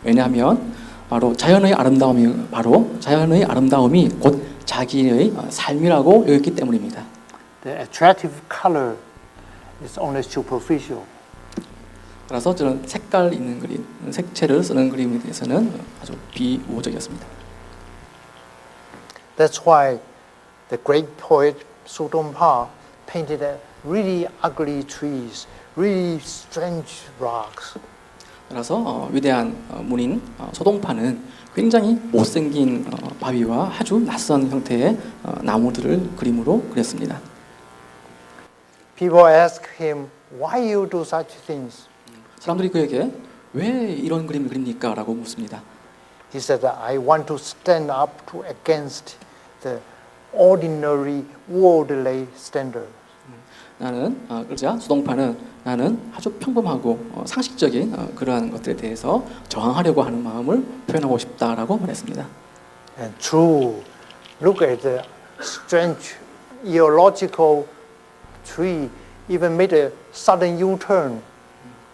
[SPEAKER 2] 왜냐하면 바로 자연의 아름다움이 곧 자기의 삶이라고 여겼기 때문입니다.
[SPEAKER 1] The attractive color is only superficial.
[SPEAKER 2] 따라서 저는 색깔 있는 그림, 색채를 쓰는 그림에 대해서는 아주 비우호적이었습니다.
[SPEAKER 1] That's why the great poet Su Dongpa painted really ugly trees, really strange rocks.
[SPEAKER 2] 따라서 위대한 문인 소동파는 굉장히 못생긴 바위와 아주 낯선 형태의 나무들을 그림으로 그렸습니다.
[SPEAKER 1] People ask him, why you do such things?
[SPEAKER 2] 사람들이 그에게 왜 이런 그림을 그립니까? 라고 묻습니다.
[SPEAKER 1] He said, I want to stand up to against the ordinary worldly standard.
[SPEAKER 2] 나는 그러자 수동파는 나는 아주 평범하고 상식적인 그러한 것들에 대해서 저항하려고 하는 마음을 표현하고 싶다라고 말했습니다.
[SPEAKER 1] And true, look at the strange geological tree, even made a sudden U-turn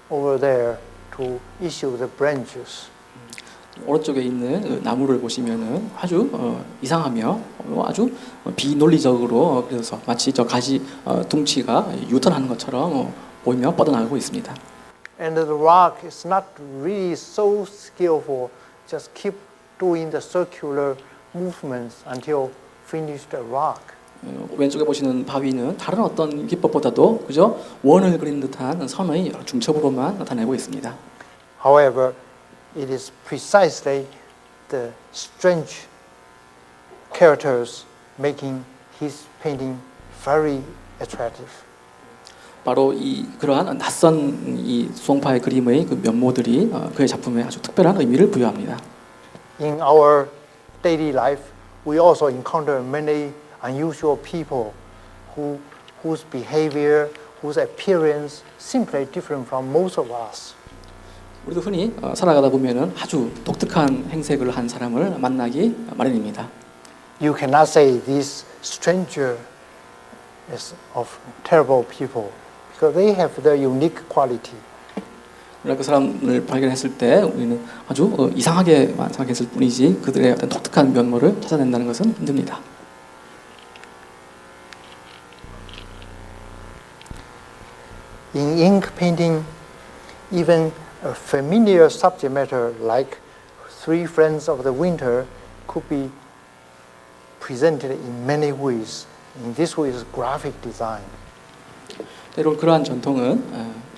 [SPEAKER 1] over there to issue the branches.
[SPEAKER 2] 오른쪽에 있는 나무를 보시면은 아주 이상하며 아주 비논리적으로 그래서 마치 저 가지 둥치가 유턴하는 것처럼 보이며 뻗어나가고 있습니다.
[SPEAKER 1] And the rock is not really so skillful. Just keep doing the circular movements until finished the rock.
[SPEAKER 2] 왼쪽에 보시는 바위는 다른 어떤 기법보다도 그저 원을 그린 듯한 선의 중첩으로만 나타내고 있습니다.
[SPEAKER 1] However, it is precisely the strange characters making his painting very attractive.
[SPEAKER 2] 바로 그러한 낯선 이 수동파의 그림의 그 면모들이 그의 작품에 아주 특별한 의미를 부여합니다.
[SPEAKER 1] In our daily life, we also encounter many unusual people whose behavior, whose appearance simply different from most of us.
[SPEAKER 2] 우리도 흔히 살아가다 보면은 아주 독특한 행색을 한 사람을 만나기 마련입니다.
[SPEAKER 1] You cannot say this stranger is of terrible people because they have their unique quality.
[SPEAKER 2] 그러나 그 사람을 발견했을 때 우리는 아주 이상하게만 생각했을 뿐이지 그들의 어떤 독특한 면모를 찾아낸다는 것은 힘듭니다.
[SPEAKER 1] In ink painting, even a familiar subject matter like Three Friends of the Winter could be presented in many ways. In this way is graphic design.
[SPEAKER 2] 때론 그러한 전통은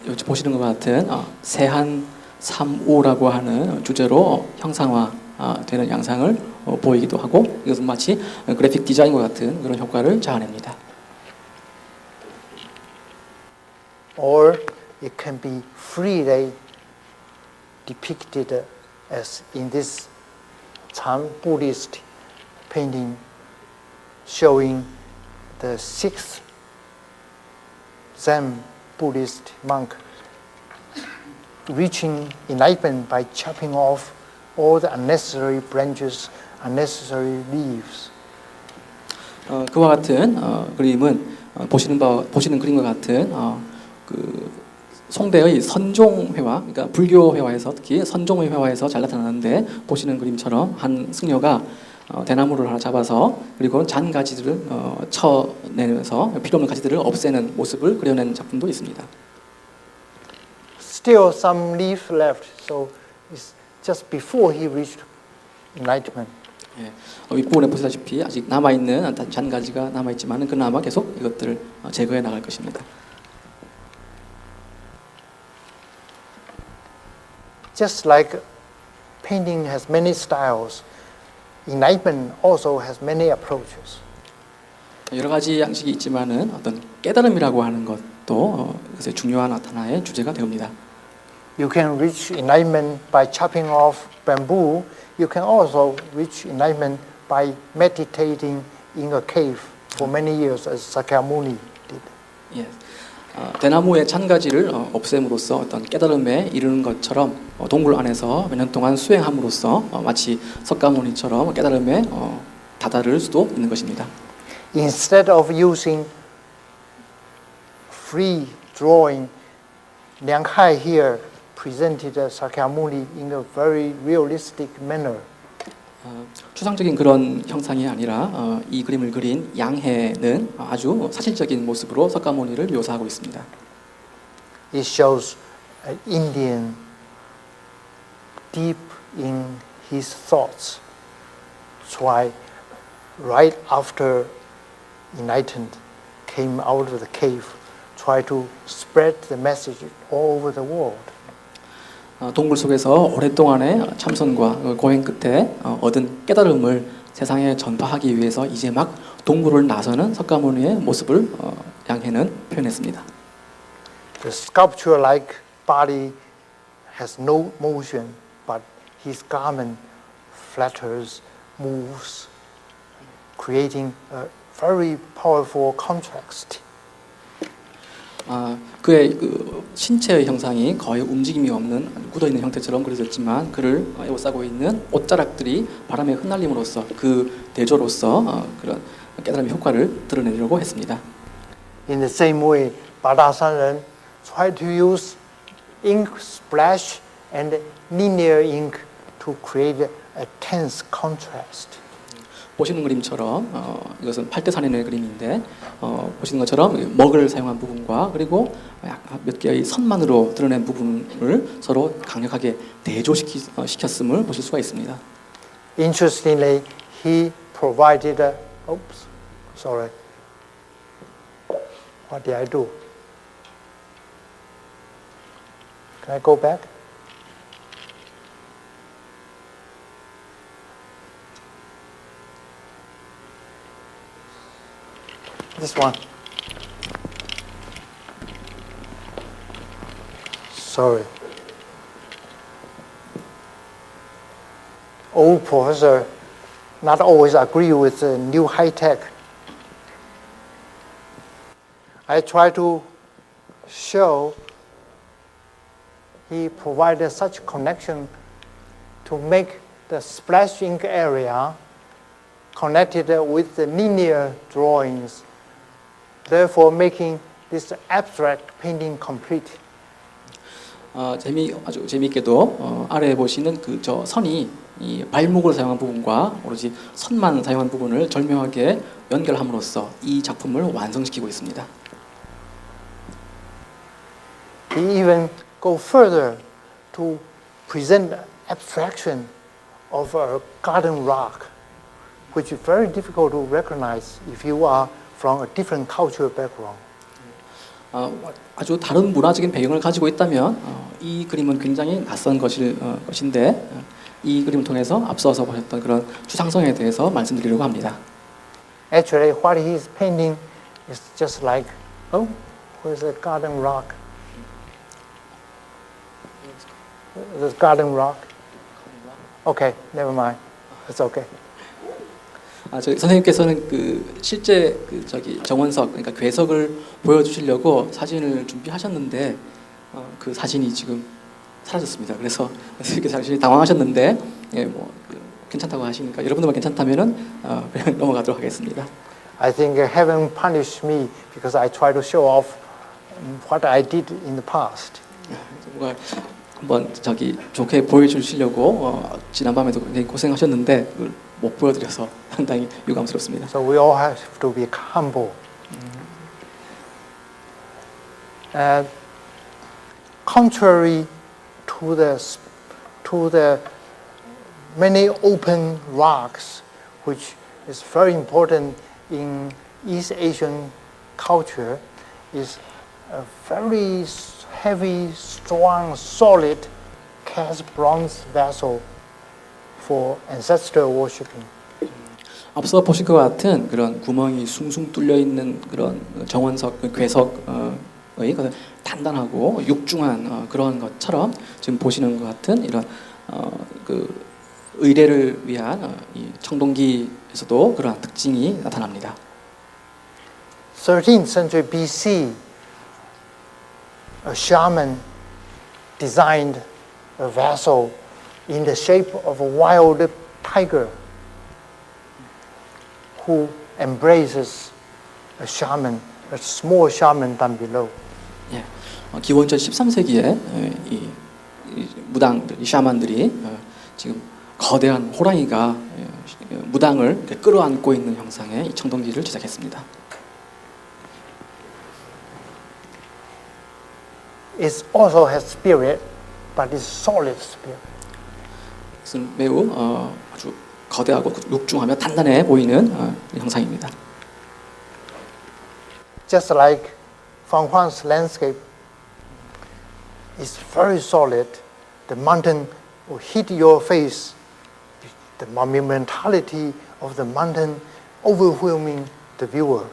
[SPEAKER 2] 여기 보시는 것 같은 세한 3오라고 하는 주제로 형상화되는 양상을 보이기도 하고 이것은 마치 그래픽 디자인과 같은 그런 효과를 자아냅니다.
[SPEAKER 1] Or it can be freely depicted as in this Chan Buddhist painting showing the sixth Zen Buddhist monk reaching enlightenment by chopping off all the unnecessary branches, unnecessary leaves.
[SPEAKER 2] 그와 같은 그림은 보시는 그림과 같은 그 송대의 선종회화, 그러니까 불교 회화에서 특히 선종의 회화에서 잘 나타나는데 보시는 그림처럼 한 승려가 대나무를 하나 잡아서 그리고 잔 가지들을 쳐내면서 필요 없는 가지들을 없애는 모습을 그려낸 작품도 있습니다.
[SPEAKER 1] Still some leaf left, so it's just before he reached enlightenment.
[SPEAKER 2] 예, 윗부분에 보시다시피 아직 남아있는 잔 가지가 남아있지만 그나마 계속 이것들을 제거해 나갈 것입니다.
[SPEAKER 1] Just like painting has many styles, enlightenment also has many approaches.
[SPEAKER 2] 여러 가지 양식이 있지만은 어떤 깨달음이라고 하는 것도 그것의 중요한 하나의 주제가 됩니다.
[SPEAKER 1] You can reach enlightenment by chopping off bamboo. You can also reach enlightenment by meditating in a cave for many years, as Sakyamuni did.
[SPEAKER 2] 예, 대나무의 잔가지를 없앰으로써 어떤 깨달음에 이르는 것처럼 동굴 안에서 몇 년 동안 수행함으로써 마치 석가모니처럼 깨달음에 다다를 수도 있는 것입니다.
[SPEAKER 1] Instead of using free drawing, Liang Hai here presented Sakyamuni in a very realistic manner.
[SPEAKER 2] 추상적인 그런 형상이 아니라 이 그림을 그린 양해는 아주 사실적인 모습으로 석가모니를 묘사하고 있습니다.
[SPEAKER 1] It shows an Indian deep in his thoughts. Try right after enlightened came out of the cave, try to spread the message all over the world.
[SPEAKER 2] 동굴 속에서 오랫동안의 참선과 고행 끝에 얻은 깨달음을 세상에 전파하기 위해서 이제 막 동굴을 나서는 석가모니의 모습을 양해는 표현했습니다.
[SPEAKER 1] The sculpture-like body has no motion, but his garment flutters, moves, creating a very powerful contrast.
[SPEAKER 2] 그의 그 신체의 형상이 거의 움직임이 없는 굳어있는 형태처럼 그려졌지만 그를 에워싸고 있는 옷자락들이 바람에 흩날림으로써 그 대조로서 그런 깨달음의 효과를 드러내려고 했습니다.
[SPEAKER 1] In the same way, Badasaran tried to use ink splash and linear ink to create a tense contrast.
[SPEAKER 2] 보시는 그림처럼 이것은 팔대산인의 그림인데 보시는 것처럼 먹을 사용한 부분과 그리고 몇 개의 선만으로 드러낸 부분을 서로 강력하게 대조시켰음을 보실 수가 있습니다.
[SPEAKER 1] Interestingly, he provided What did I do? Can I go back? This one. Sorry. Old professor not always agree with the new high tech. I try to show he provided such connection to make the splash ink area connected with the linear drawings, therefore making this abstract painting complete.
[SPEAKER 2] 아주 재미있게도 아래에 보시는 그 저 선이 이 발목을 사용한 부분과 오로지 선만 사용한 부분을 절묘하게 연결함으로써 이 작품을 완성시키고 있습니다.
[SPEAKER 1] He even go further to present abstraction of a garden rock, which is very difficult to recognize if you are from a different cultural background.
[SPEAKER 2] 아주 다른 문화적인 배경을 가지고 있다면 이 그림은 굉장히 낯선 것인데 이 그림을 통해서 앞서서 보셨던 그런 추상성에 대해서 말씀드리려고 합니다.
[SPEAKER 1] Actually, what he is painting is just like, where's the garden rock? The garden rock. Okay, never mind. It's okay.
[SPEAKER 2] 선생님께서는 그 실제 그 정원석 그러니까 괴석을 보여주시려고 사진을 준비하셨는데 그 사진이 지금 사라졌습니다. 그래서 선생님께서 당신이 당황하셨는데 괜찮다고 하시니까 여러분들만 괜찮다면은 그냥 넘어가도록 하겠습니다.
[SPEAKER 1] I think heaven punished me because I try to show off what I did in the past.
[SPEAKER 2] 뭔가 한번 좋게 보여주시려고 지난밤에도 굉장히 고생하셨는데 그걸 못 보여드려서 상당히 유감스럽습니다.
[SPEAKER 1] So we all have to be humble. Contrary to the many open rocks, which is very important in East Asian culture, is a very heavy, strong, solid cast bronze vessel for ancestral worshiping.
[SPEAKER 2] 앞서 보신 것 같은 그런 구멍이 숭숭 뚫려 있는 그런 정원석, 괴석의 단단하고 육중한 그런 것처럼 지금 보시는 것 같은 이런 그 의례를 위한 이 청동기에서도 그러한 특징이 나타납니다.
[SPEAKER 1] 13th century BC, a shaman designed a vessel in the shape of a wild tiger who embraces a shaman, a small shaman down below.
[SPEAKER 2] 예, 기원전 13세기에 이 무당, 이 샤만들이 지금 거대한 호랑이가 무당을 끌어안고 있는 형상의 이 청동기를 제작했습니다.
[SPEAKER 1] It also has spirit, but it's solid spirit.
[SPEAKER 2] 이것은 매우 아주 거대하고 육중하며 단단해 보이는 형상입니다.
[SPEAKER 1] Just like Fanghuang's landscape is very solid, the mountain will hit your face. The monumentality of the mountain overwhelming the viewer.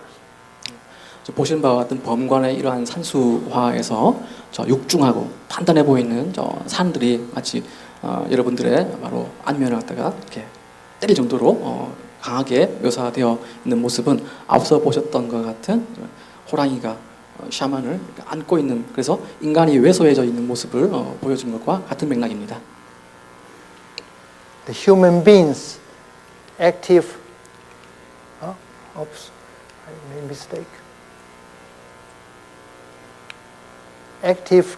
[SPEAKER 2] 보시는 바와 같은 범관의 이러한 산수화에서 저 육중하고 단단해 보이는 저 산들이 마치 여러분들의 바로 안면을 갖다가 이렇게 때릴 정도로 강하게 묘사되어 있는 모습은 앞서 보셨던 것 같은 호랑이가 샤만을 안고 있는, 그래서 인간이 왜소해져 있는 모습을 보여준 것과 같은 맥락입니다.
[SPEAKER 1] The human beings active. Oops, I made a mistake. Active,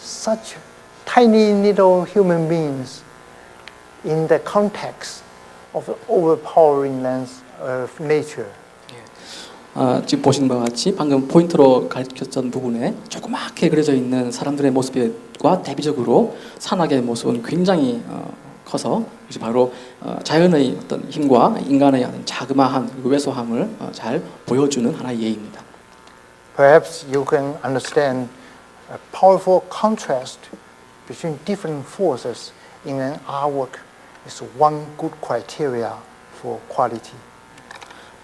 [SPEAKER 1] such tiny little human beings in the context of the overpowering lens of nature.
[SPEAKER 2] 지금 보시는 바와 같이 방금 포인트로 가르쳤던 부분에 조그맣게 그려져 있는 사람들의 모습과 대비적으로 산악의 모습은 굉장히 커서 이제 바로 자연의 어떤 힘과 인간의 어떤 자그마한 그리고 왜소함을 잘 보여주는 하나의 예입니다.
[SPEAKER 1] Perhaps you can understand a powerful contrast between different forces in an artwork is one good criteria for quality.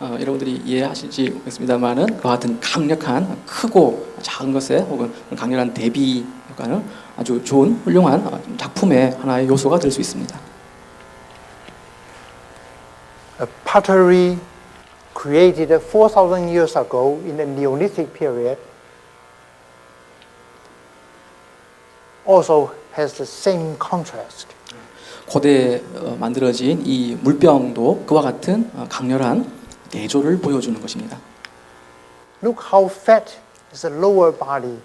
[SPEAKER 2] 여러분들이 이해하실지 모르겠습니다만은 그와 같은 강력한 크고 작은 것에 혹은 강렬한 대비 효과는 아주 좋은 훌륭한 작품의 하나의 요소가 될 수 있습니다.
[SPEAKER 1] A pottery created 4,000 years ago in the Neolithic period also has the same contrast.
[SPEAKER 2] 고대에 만들어진 이 물병도 그와 같은 강렬한 대조를 보여주는 것입니다.
[SPEAKER 1] Look how fat is the lower body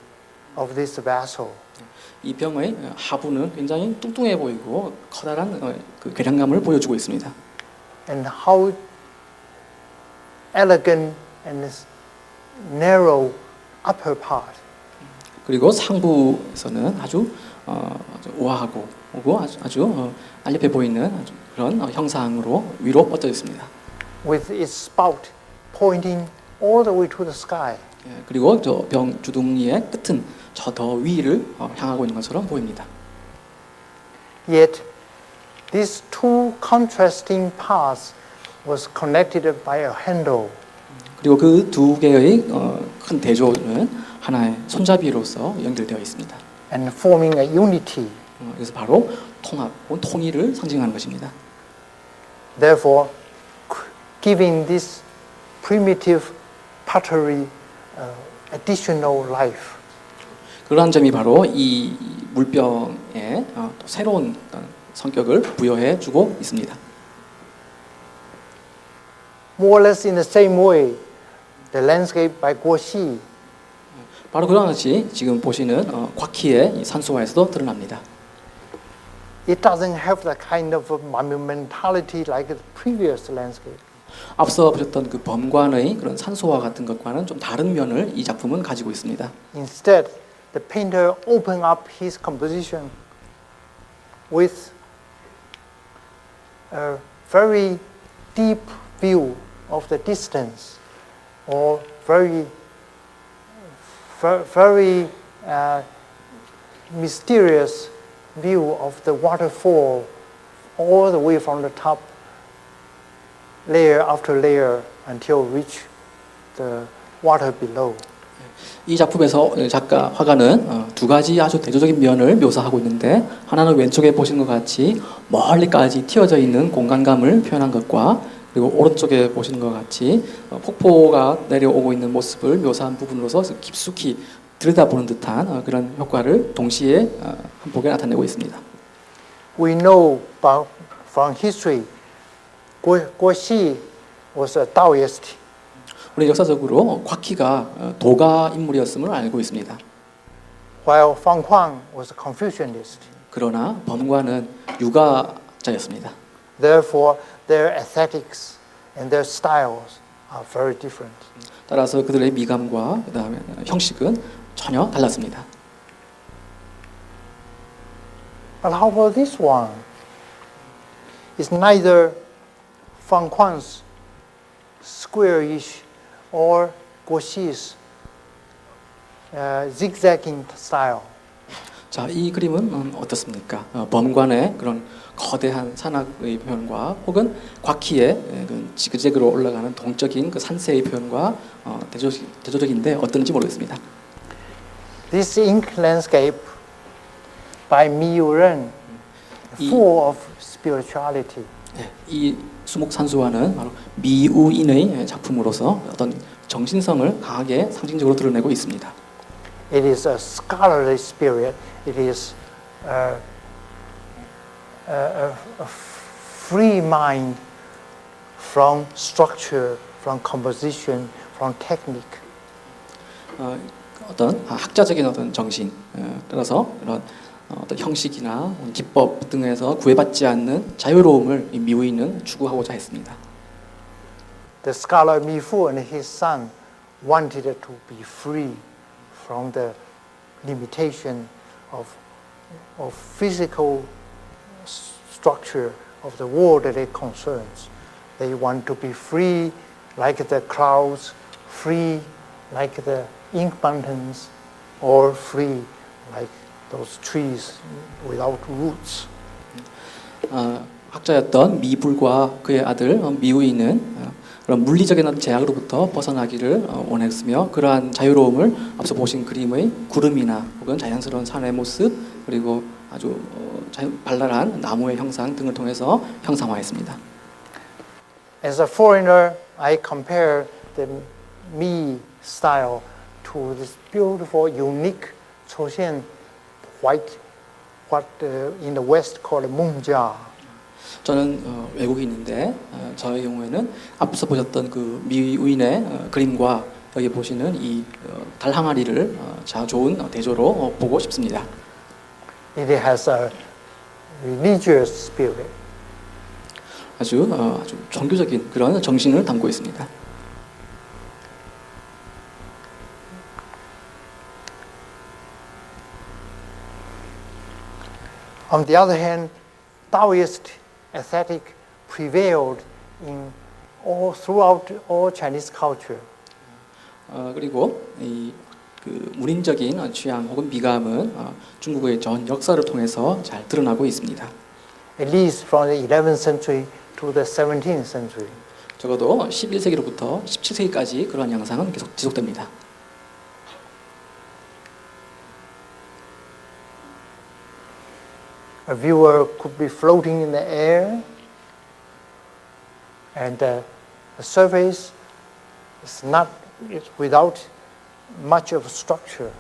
[SPEAKER 1] of this vessel.
[SPEAKER 2] 이 병의 하부는 굉장히 뚱뚱해 보이고 커다란 그 괴량감을 보여주고 있습니다.
[SPEAKER 1] And how elegant and narrow upper part.
[SPEAKER 2] 그리고 상부에서는 아주 우아하고 아주 날렵해 보이는 아주 그런 형상으로 위로 뻗어 있습니다.
[SPEAKER 1] With its spout pointing all the way to the sky.
[SPEAKER 2] 그리고 저 병 주둥이의 끝은 저 더 위를 향하고 있는 것처럼 보입니다.
[SPEAKER 1] Yet, these two contrasting parts was connected by a handle.
[SPEAKER 2] 그리고 그 두 개의 큰 대조는 하나의 손잡이로서 연결되어 있습니다.
[SPEAKER 1] And forming a unity.
[SPEAKER 2] 그래서 바로 통합, 통일을 상징하는 것입니다.
[SPEAKER 1] Therefore, giving this primitive pottery additional life.
[SPEAKER 2] 그러한 점이 바로 이 물병에 또 새로운 성격을 부여해 주고 있습니다.
[SPEAKER 1] More or less in the same way, the landscape by Guoxi.
[SPEAKER 2] 바로 그와 같이 지금 보시는 곽희의 산수화에서도 드러납니다.
[SPEAKER 1] It doesn't have the kind of monumentality like the previous landscape.
[SPEAKER 2] 앞서 보셨던 그 범관의 그런 산소화 같은 것과는 좀 다른 면을 이 작품은 가지고 있습니다.
[SPEAKER 1] Instead, the painter opened up his composition with a very deep view of the distance, or very mysterious view of the waterfall all the way from the top, layer after layer, until reach the water below.
[SPEAKER 2] 이 작품에서 작가 화가는 두 가지 아주 대조적인 면을 묘사하고 있는데, 하나는 왼쪽에 보시는 것 같이 멀리까지 튀어져 있는 공간감을 표현한 것과, 그리고 오른쪽에 보시는 것 같이 폭포가 내려오고 있는 모습을 묘사한 부분으로서 깊숙이 들여다보는 듯한 그런 효과를 동시에 한 폭에 나타내고 있습니다.
[SPEAKER 1] We know from history, Guoxi was a Taoist.
[SPEAKER 2] 우리 역사적으로 곽희가 도가 인물이었음을 알고 있습니다.
[SPEAKER 1] While Fang Huang was a Confucianist.
[SPEAKER 2] 그러나 범관은 유가자였습니다.
[SPEAKER 1] Therefore, their aesthetics and their styles are very different.
[SPEAKER 2] 따라서 그들의 미감과 그다음에 형식은 전혀 달랐습니다.
[SPEAKER 1] But how about this one? It's neither Fang Huang's squarish or Guoxi's zigzagging style.
[SPEAKER 2] 자, 이 그림은 어떻습니까? 범관의 그런 거대한 산악의 표현과 혹은 곽희의 그 지그재그로 올라가는 동적인 그 산세의 표현과 대조적인데 어떤지 모르겠습니다.
[SPEAKER 1] This ink landscape by Mi Yuren, full of spirituality.
[SPEAKER 2] 이 수목산수화는 바로 미우인의 작품으로서 어떤 정신성을 강하게 상징적으로 드러내고 있습니다.
[SPEAKER 1] It is a scholarly spirit. It is a free mind from structure, from composition, from technique.
[SPEAKER 2] 어떤 학자적인 어떤 정신 따라서 이런 어떤 형식이나 기법 등에서 구애받지 않는 자유로움을 이 미우인은 추구하고자 했습니다.
[SPEAKER 1] The scholar Mi Fu and his son wanted to be free from the limitation of physical structure of the worldly concerns. They want to be free like the clouds, free like the ink mountains, or free like those trees without roots.
[SPEAKER 2] 학자였던 미불과 그의 아들 미우이는 그런 물리적인 제약으로부터 벗어나기를 원했으며 그러한 자유로움을 앞서 보신 그림의 구름이나 혹은 자연스러운 산의 모습 그리고 아주 발랄한 나무의 형상 등을 통해서 형상화했습니다.
[SPEAKER 1] As a foreigner, I compare the Mi style to this beautiful, unique Choshen white, what in the West called Mungjia.
[SPEAKER 2] 저는 외국인인데 저의 경우에는 앞서 보셨던 그 미우인의 그림과 여기 보시는 이 달 항아리를 좋은 대조로 보고 싶습니다.
[SPEAKER 1] It has a religious spirit.
[SPEAKER 2] 아주 종교적인 그런 정신을 담고 있습니다.
[SPEAKER 1] On the other hand, Taoist aesthetic prevailed in throughout all Chinese culture.
[SPEAKER 2] 그리고 이 그 문인적인 취향 혹은 미감은 중국의 전 역사를 통해서 잘 드러나고 있습니다.
[SPEAKER 1] At least from the 11th century to the 17th century.
[SPEAKER 2] 적어도 11세기로부터 17세기까지 그러한 양상은 계속 지속됩니다.
[SPEAKER 1] A viewer could be floating in the air, and the surface is without much of structure.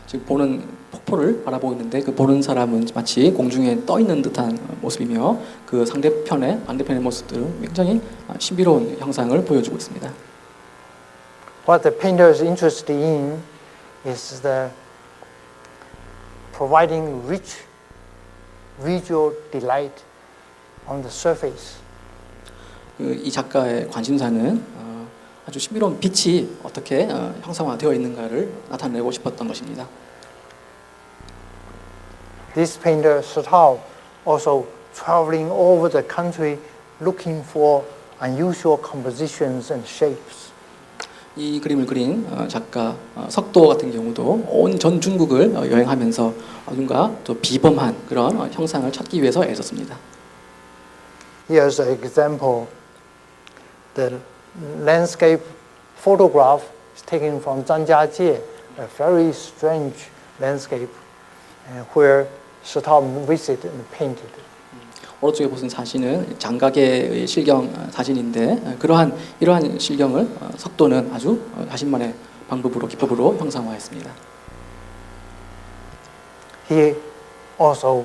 [SPEAKER 2] 지금 보는 폭포를 바라보고 있는데 그 보는 사람은 마치 공중에 떠 있는 듯한 모습이며 그 반대편의 모습들은 굉장히 신비로운 형상을 보여주고 있습니다.
[SPEAKER 1] What the painter is interested in is the providing rich visual delight on the surface.
[SPEAKER 2] 이 작가의 관심사는 아주 신비로운 빛이 어떻게 형상화되어 있는가를 나타내고 싶었던 것입니다.
[SPEAKER 1] This painter Sitao also traveling over the country looking for unusual compositions and shapes.
[SPEAKER 2] 이 그림을 그린 작가 석도 같은 경우도 온 전 중국을 여행하면서 뭔가 또 비범한 그런 형상을 찾기 위해서 애썼습니다.
[SPEAKER 1] Here's an example. The landscape photograph is taken from Zhang Jiajie, a very strange landscape where Sitao visited and painted.
[SPEAKER 2] 오른쪽에 보신 사진은 장가계의 실경 사진인데 이러한 실경을 석도는 아주 자신만의 방법으로 기법으로 형상화했습니다.
[SPEAKER 1] he also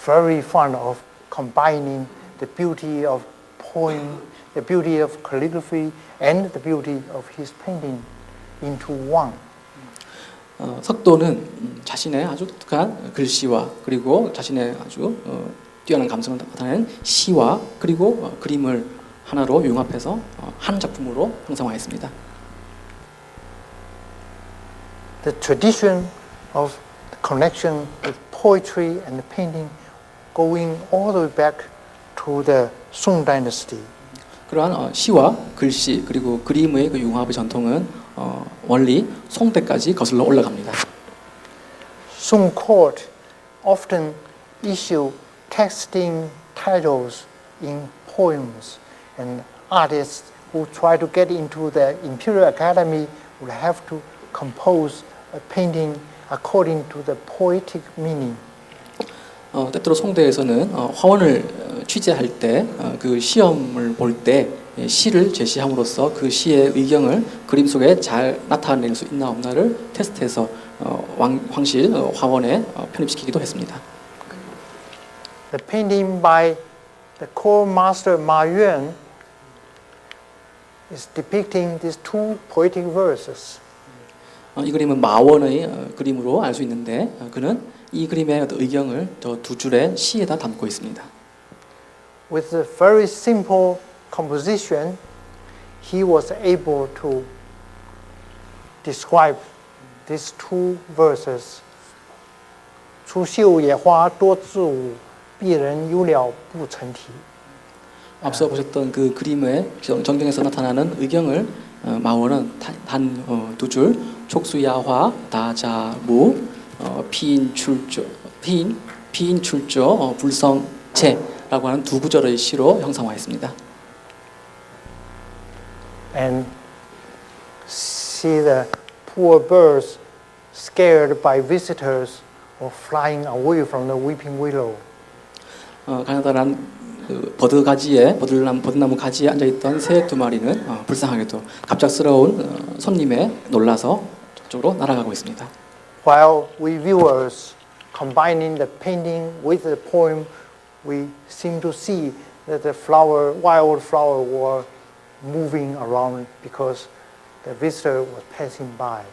[SPEAKER 1] very fond of combining the beauty of poem, the beauty of calligraphy, and the beauty of his painting into one.
[SPEAKER 2] 석도는 자신의 아주 독특한 글씨와 그리고 자신의 아주 뛰어난 감성을 나타내는 시와 그리고 그림을 하나로 융합해서 한 작품으로 형성하였습니다.
[SPEAKER 1] The tradition of the connection with poetry and painting going all the way back to the Song Dynasty.
[SPEAKER 2] 그러한 시와 글씨 그리고 그림의 그 융합의 전통은 원리 송대까지 거슬러 올라갑니다.
[SPEAKER 1] Song court often issue texting titles in poems, and artists who try to get into the Imperial Academy would have to compose a painting according to the poetic meaning.
[SPEAKER 2] 때때로 송대에서는 화원을 취재할 때 그 시험을 볼 때 시를 제시함으로써 그 시의 의경을 그림 속에 잘 나타낼 수 있나 없나를 테스트해서 황실 화원에 편입시키기도 했습니다.
[SPEAKER 1] The painting by the court master Ma Yuan is depicting these two poetic verses.
[SPEAKER 2] 이 그림은 마원의 그림으로 알 수 있는데 그는 이 그림의 의경을 저 두 줄의 시에다 담고 있습니다.
[SPEAKER 1] With a very simple composition, he was able to describe these two verses. 出绣野花多自舞，鄙人有了不成题.
[SPEAKER 2] 앞서 보셨던 그 그림의 정경에서 나타나는 의경을 마원은 단 두 줄 촉수야화 다자무 피인 출조 불성체라고 하는 두 구절의 시로 형성화했습니다.
[SPEAKER 1] And see the poor birds scared by visitors or flying away from the weeping willow.
[SPEAKER 2] 가나다란 그 버드나무 가지에 앉아 있던 새 두 마리는 불쌍하게도 갑작스러운 손님에 놀라서 저쪽으로 날아가고 있습니다.
[SPEAKER 1] While we viewers combining the painting with the poem, we seem to see that the wild flower were moving around because the visitor was passing by.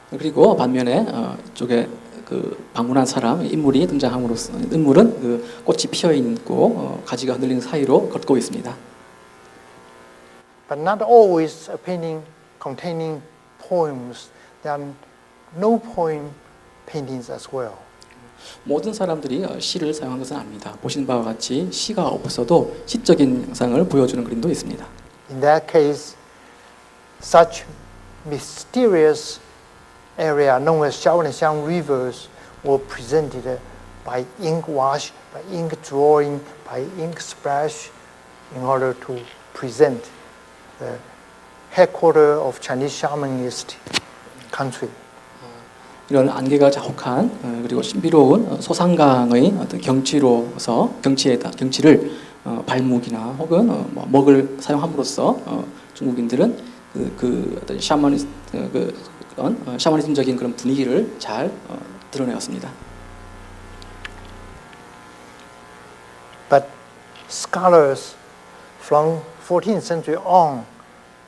[SPEAKER 2] 그리고 반면에 쪽에 그 방문한 사람 인물이 등장함으로써 인물은 그 꽃이 피어 있고 가지가 흔들리는 사이로 걷고 있습니다.
[SPEAKER 1] But not always a painting containing poems. There are no poem paintings as well.
[SPEAKER 2] 모든 사람들이 시를 사용한 것은 아닙니다. 보신 바와 같이 시가 없어도 시적인 형상을 보여주는 그림도 있습니다.
[SPEAKER 1] In that case, such mysterious area known as Xiaolenxiang rivers were presented by ink wash, by ink drawing, by ink splash in order to present the headquarters of Chinese shamanist country.
[SPEAKER 2] 이런 안개가 자욱한 그리고 신비로운 소상강의 어떤 경치를 발목이나 혹은 먹을 사용함으로써 중국인들은 그 어떤 샤머니즘적인 그런 분위기를 잘 드러내었습니다.
[SPEAKER 1] But scholars from 14th century on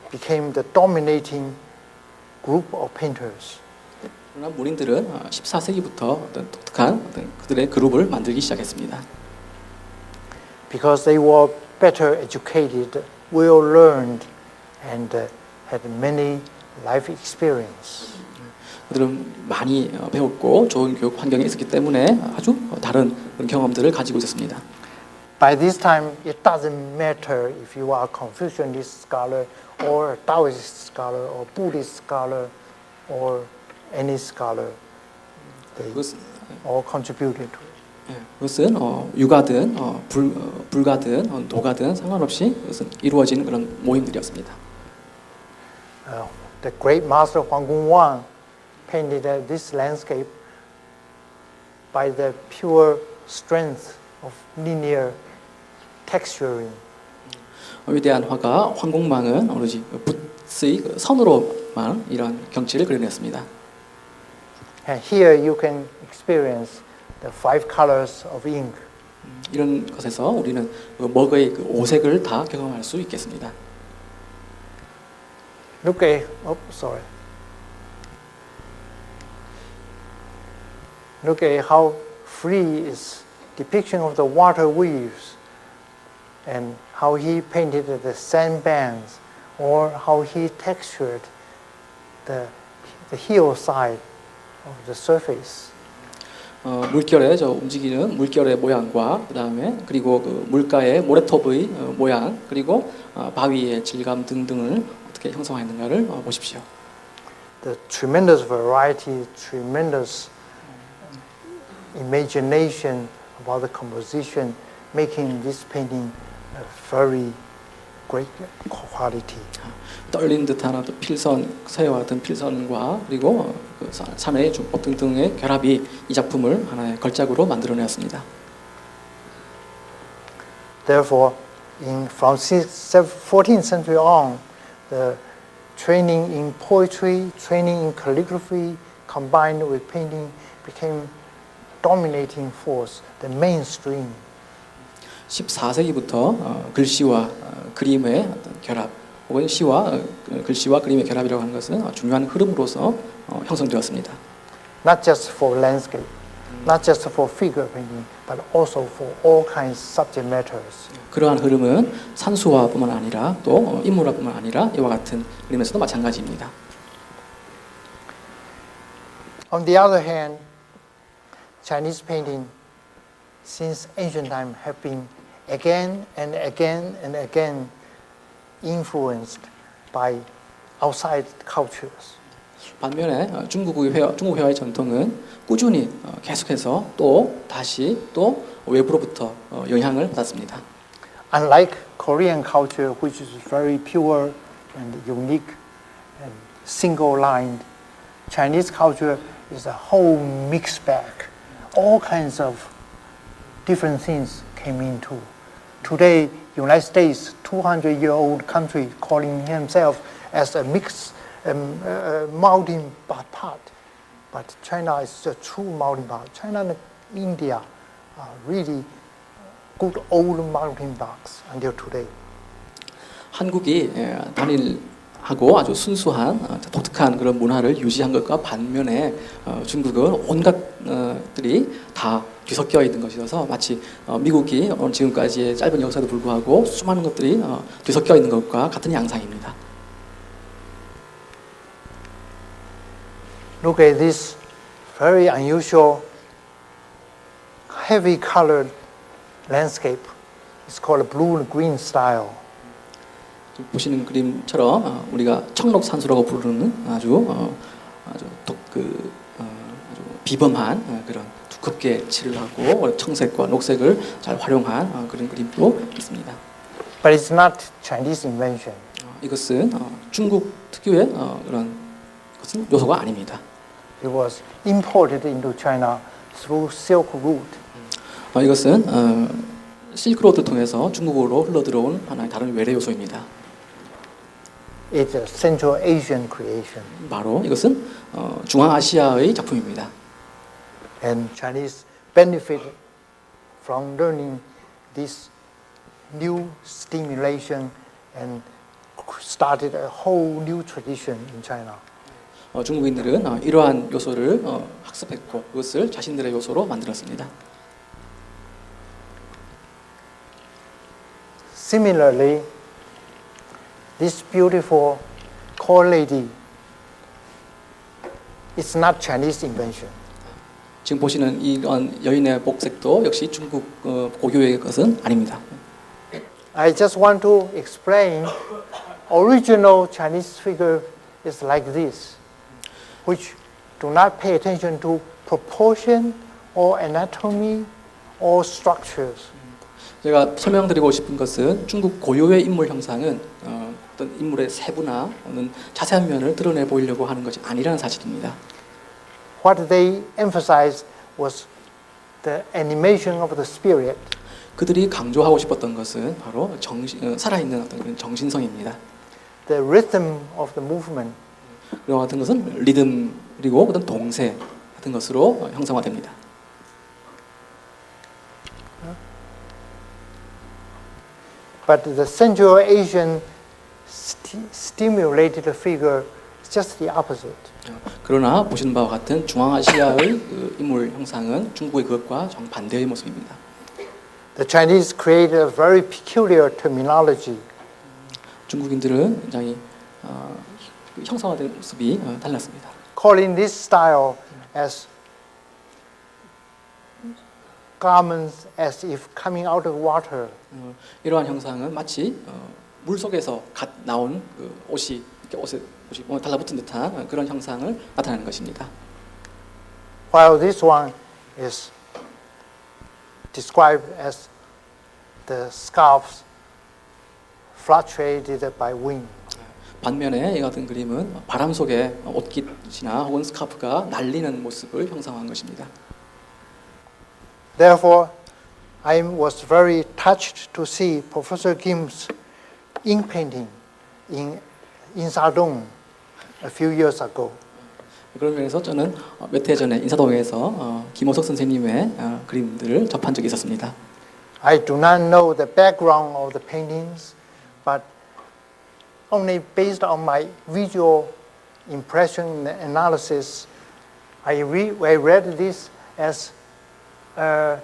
[SPEAKER 1] became the dominating group of painters.
[SPEAKER 2] 그러나 문인들은 14세기부터 어떤 독특한 그들의 그룹을 만들기 시작했습니다.
[SPEAKER 1] Because they were better educated, well learned, and had many life experience.
[SPEAKER 2] 그들은 많이 배웠고 좋은 교육 환경에 있었기 때문에 아주 다른 경험들을 가지고 있었습니다.
[SPEAKER 1] By this time, it doesn't matter if you are a Confucianist scholar or a Taoist scholar or Buddhist scholar or any scholar. They all contributed to it.
[SPEAKER 2] 그것은 유가든 불가든 도가든 상관없이 그것은 이루어지는 그런 모임들이었습니다.
[SPEAKER 1] The great master Huang Gongwang painted this landscape by the pure strength of linear texturing.
[SPEAKER 2] 위대한 화가 황공망은 오로지 붓의 선으로만 이런 경치를 그려냈습니다.
[SPEAKER 1] And here you can experience the 5 colors of ink.
[SPEAKER 2] 이런 것에서 우리는 그 먹의 그 오색을 다 경험할 수 있겠습니다.
[SPEAKER 1] Look at, oh, sorry. Look at how free is depiction of the water waves and how he painted the sandbanks or how he textured the hillside of the surface.
[SPEAKER 2] 물결의 저 움직이는 물결의 모양과 그리고 그 물가의 모래톱의 모양 그리고 바위의 질감 등등을 어떻게 형성했는가를 보십시오.
[SPEAKER 1] The tremendous variety, tremendous imagination about the composition, making this painting a very great quality.
[SPEAKER 2] 떨린 듯한 어떤 필선, 서해와 같은 필선과 그리고 그 산의 주법 등등의 결합이 이 작품을 하나의 걸작으로 만들어내었습니다.
[SPEAKER 1] Therefore, from 14th century on, the training in poetry, training in calligraphy, combined with painting, became dominating force, the mainstream.
[SPEAKER 2] 14세기부터 글씨와 그림의 어떤 결합, 혹은 시와 글씨와 그림의 결합이라고 하는 것은 중요한 흐름으로서 형성되었습니다.
[SPEAKER 1] Not just for landscape, not just for figure painting, but also for all kinds of subject matters.
[SPEAKER 2] 그러한 흐름은 산수화뿐만 아니라 또 인물화뿐만 아니라 이와 같은 그림에서도 마찬가지입니다.
[SPEAKER 1] On the other hand, Chinese painting since ancient time have been again and again and again influenced by outside cultures.
[SPEAKER 2] 반면에 중국 회화의 전통은 꾸준히 계속해서 또 다시 또 외부로부터 영향을 받았습니다.
[SPEAKER 1] Unlike Korean culture, which is very pure and unique and single-lined, Chinese culture is a whole mixed bag. All kinds of different things came into. Today, United States, 200-year-old country, calling himself as a mixed melting pot. But China is a true melting pot. China and India are really good old melting pots until today.
[SPEAKER 2] 한국이 단일하고 아주 순수한 독특한 그런 문화를 유지한 것과 반면에 중국은 온갖 들이 다 뒤섞여 있는 것이어서 마치 미국이 지금까지의 짧은 역사에도 불구하고 수많은 것들이 뒤섞여 있는 것과 같은 양상입니다.
[SPEAKER 1] Look at this very unusual, heavy colored landscape. It's called a blue and green style.
[SPEAKER 2] 보시는 그림처럼 우리가 청록산수라고 부르는 아주 비범한 그런 두껍게 칠을 하고 청색과 녹색을 잘 활용한 그런 그림도 있습니다.
[SPEAKER 1] But it's not Chinese invention.
[SPEAKER 2] 이것은 중국 특유의 그런 것은 요소가 아닙니다.
[SPEAKER 1] It was imported into China through Silk Route.
[SPEAKER 2] 이것은 실크로드를 통해서 중국으로 흘러들어온 하나의 다른 외래 요소입니다.
[SPEAKER 1] It's a Central Asian creation.
[SPEAKER 2] 바로 이것은 중앙아시아의 작품입니다.
[SPEAKER 1] And Chinese benefited from learning this new stimulation and started a whole new tradition in China.
[SPEAKER 2] 중국인들은 이러한 요소를 학습했고 그것을 자신들의 요소로 만들었습니다.
[SPEAKER 1] Similarly, this beautiful coal lady is not Chinese invention.
[SPEAKER 2] 지금 보시는 이런 여인의 복색도 역시 중국 고유의 것은 아닙니다.
[SPEAKER 1] I just want to explain original Chinese figure is like this, which do not pay attention to proportion or anatomy or structures.
[SPEAKER 2] 제가 설명드리고 싶은 것은 중국 고유의 인물 형상은 어떤 인물의 세부나 어떤 자세한 면을 드러내 보이려고 하는 것이 아니라는 사실입니다.
[SPEAKER 1] What they emphasized was the animation of the spirit.
[SPEAKER 2] 그들이 강조하고 싶었던 것은 바로 살아있는 어떤 그런 정신성입니다.
[SPEAKER 1] The rhythm of the movement.
[SPEAKER 2] 그와 같은 것은 리듬 그리고 어떤 동세 같은 것으로 형성화됩니다.
[SPEAKER 1] But the Central Asian stimulated figure is just the opposite.
[SPEAKER 2] 그러나 보시는 바와 같은 중앙아시아의 그 인물 형상은 중국의 그것과 정반대의 모습입니다.
[SPEAKER 1] The Chinese created a very peculiar terminology.
[SPEAKER 2] 중국인들은 굉장히 형상화된 모습이 달랐습니다.
[SPEAKER 1] Calling this style as garments as if coming out of water.
[SPEAKER 2] 이러한 형상은 마치 물 속에서 갓 나온 그 옷이 이렇게 옷이 달라붙은 듯한 그런 형상을 나타내는 것입니다.
[SPEAKER 1] While this one is described as the scarves fluctuated by wind.
[SPEAKER 2] 반면에 이 같은 그림은 바람 속에 옷깃이나 혹은 스카프가 날리는 모습을 형상화한 것입니다.
[SPEAKER 1] Therefore, I was very touched to see Professor Kim's ink painting in Insadong a few years ago.
[SPEAKER 2] 그런 면에서 저는 몇 해 전에 인사동에서 김호석 선생님의 그림들을 접한 적이 있었습니다.
[SPEAKER 1] I do not know the background of the paintings, but only based on my visual impression analysis, I read this as a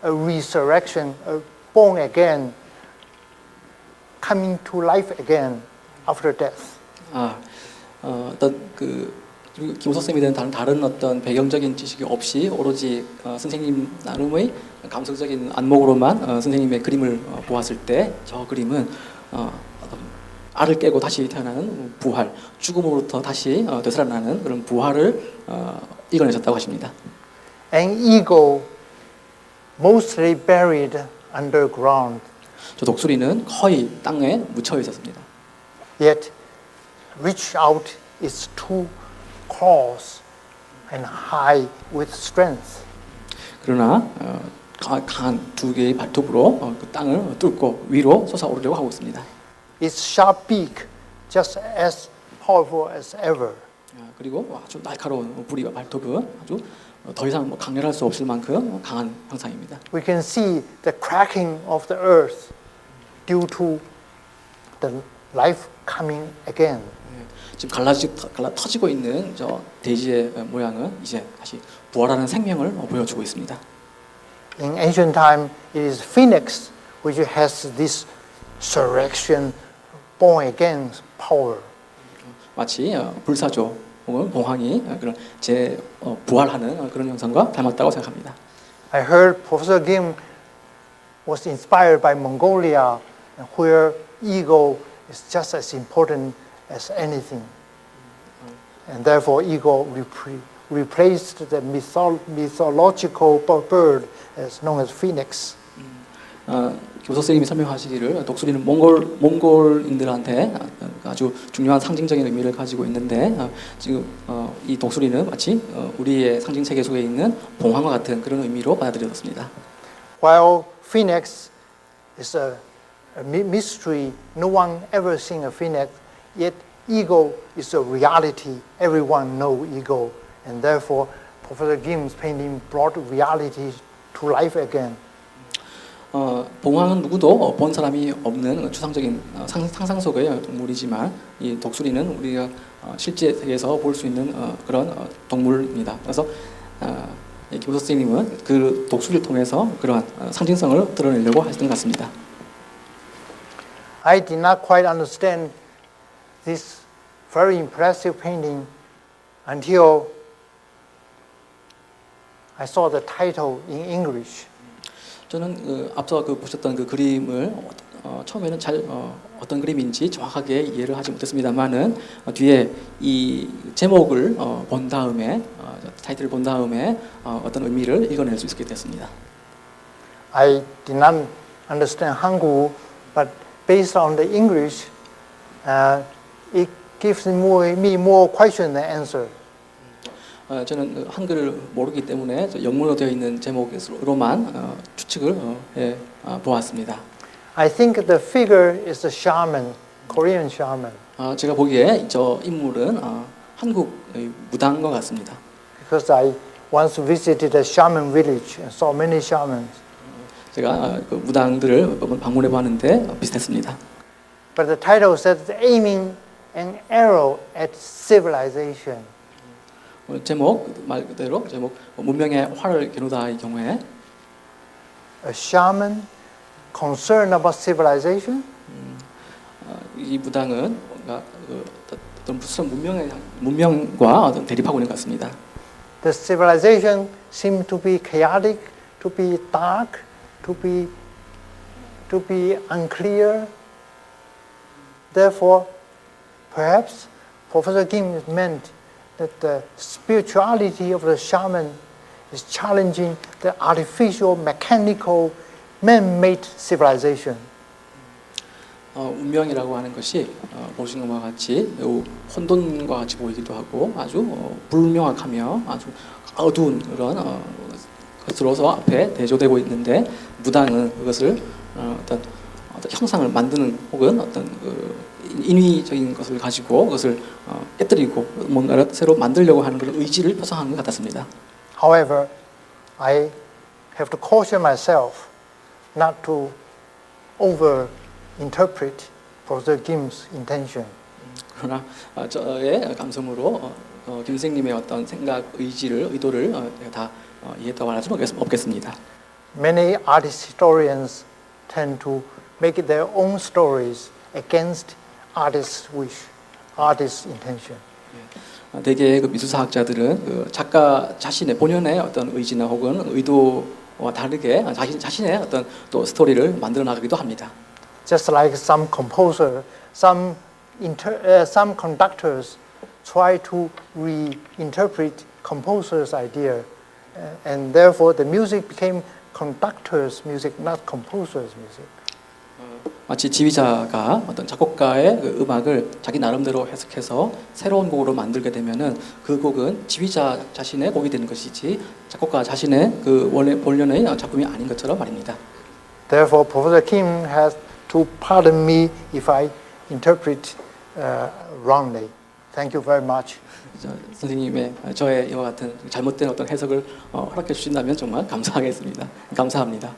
[SPEAKER 1] resurrection, a born again, coming to life again after death.
[SPEAKER 2] 어떤 김호석 선생님에 대한 다른 어떤 배경적인 지식이 없이 오로지 선생님 나름의 감성적인 안목으로만 선생님의 그림을 보았을 때 저 그림은 알을 깨고 다시 태어나는 부활, 죽음으로부터 다시 되살아나는 그런 부활을 이겨내셨다고 하십니다.
[SPEAKER 1] An eagle mostly buried underground.
[SPEAKER 2] 저 독수리는 거의 땅에 묻혀 있었습니다.
[SPEAKER 1] Yet reached out its two claws and high with strength.
[SPEAKER 2] 그러나 강한 두 개의 발톱으로 그 땅을 뚫고 위로 솟아오르려고 하고 있습니다.
[SPEAKER 1] Its sharp beak just as powerful as ever.
[SPEAKER 2] 그리고 아주 날카로운 부리와 발톱은 아주 더 이상 강렬할 수 없을 만큼 강한 형상입니다.
[SPEAKER 1] We can see the cracking of the earth due to the life coming again.
[SPEAKER 2] 지금 갈라 터지고 있는 저 대지의 모양은 이제 다시 부활하는 생명을 보여주고 있습니다.
[SPEAKER 1] In ancient time, it is phoenix which has this resurrection, born again power.
[SPEAKER 2] 마치 불사조 혹은 봉황이 그런 부활하는 그런 형상과 닮았다고 생각합니다.
[SPEAKER 1] I heard Professor Kim was inspired by Mongolia, where eagle is just as important as anything, and therefore eagle replaced the mythological bird as known as phoenix.
[SPEAKER 2] 교수 선생님이 설명하시기를 독수리는 몽골인들한테 아주 중요한 상징적인 의미를 가지고 있는데 지금 이 독수리는 마치 우리의 상징 세계 속에 있는 봉황과 같은 그런 의미로 받아들여졌습니다.
[SPEAKER 1] While phoenix is a mystery, no one ever seen a phoenix, yet eagle is a reality. Everyone know eagle, and therefore Professor Kim's painting brought reality to life again.
[SPEAKER 2] 봉황은 누구도 본 사람이 없는 추상적인 상상 속의 동물이지만 이 독수리는 우리가 실제 세계에서 볼 수 있는 그런 동물입니다. 그래서 김호석 선생님은 그 독수리를 통해서 그러한 상징성을 드러내려고 하셨던 것 같습니다.
[SPEAKER 1] I did not quite understand this very impressive painting until I saw the title in English.
[SPEAKER 2] 저는 앞서 보셨던 그 그림을 처음에는 잘 어떤 그림인지 정확하게 이해를 하지 못했습니다만은 뒤에 이 제목을 본 다음에 타이틀을 본 다음에 어떤 의미를 읽어낼 수 있게 됐습니다.
[SPEAKER 1] I did not understand Hangul, but based on the English, it gives me more question than answer.
[SPEAKER 2] 저는 한글을 모르기 때문에 영문으로 되어 있는 제목으로만 추측을 해 보았습니다.
[SPEAKER 1] I think the figure is a shaman, Korean shaman.
[SPEAKER 2] 제가 보기에 저 인물은 한국의 무당과 같습니다.
[SPEAKER 1] because I once visited a shaman village and saw many shamans.
[SPEAKER 2] 제가 그 무당들을 방문해 봤는데 비슷했습니다.
[SPEAKER 1] But the title says aiming an arrow at civilization.
[SPEAKER 2] 제목 말 그대로 제목 문명의 활을 겨누다의 경우에
[SPEAKER 1] A shaman concerned about civilization?
[SPEAKER 2] 이 무당은 뭔가 어떤 무슨 문명과 어떤 대립하고 있는 것 같습니다.
[SPEAKER 1] The civilization seemed to be chaotic, to be dark, to be unclear. Therefore, perhaps Professor Kim meant that the spirituality of the shaman is challenging the artificial, mechanical, man-made civilization.
[SPEAKER 2] 운명이라고 하는 것이 보시는 것과 같이 매우 혼돈과 같이 보이기도 하고 아주 불명확하며 아주 어두운 그런 것으로서 앞에 대조되고 있는데 무당은 그것을 어떤 형상을 만드는 혹은 어떤 인위적인 것을 가지고 그것을 깨뜨리고 뭔가를 새로 만들려고 하는 그런 의지를 표상하는 것 같았습니다.
[SPEAKER 1] However, I have to caution myself not to over-interpret Professor Kim's intention.
[SPEAKER 2] 그러나 저의 감성으로 김 선생님의 어떤 생각, 의도를 다 이해했다고 할 수는 없겠습니다.
[SPEAKER 1] Many artist historians tend to make their own stories against artist's wish, artist's intention.
[SPEAKER 2] 대개 그 미술사학자들은 그 작가 자신의 본연의 어떤 의지나 혹은 의도와 다르게 자신의 어떤 또 스토리를 만들어 나가기도 합니다.
[SPEAKER 1] Just like some composer, some conductors try to reinterpret composer's idea, and therefore the music became conductor's music, not composer's music.
[SPEAKER 2] 마치 지휘자가 어떤 작곡가의 그 음악을 자기 나름대로 해석해서 새로운 곡으로 만들게 되면은 그 곡은 지휘자 자신의 곡이 되는 것이지 작곡가 자신의 그 원래 본연의 작품이 아닌 것처럼 말입니다.
[SPEAKER 1] Therefore, Professor Kim has to pardon me if I interpret wrongly. Thank you very much.
[SPEAKER 2] 선생님의 저의 이와 같은 잘못된 어떤 해석을 허락해 주신다면 정말 감사하겠습니다. 감사합니다.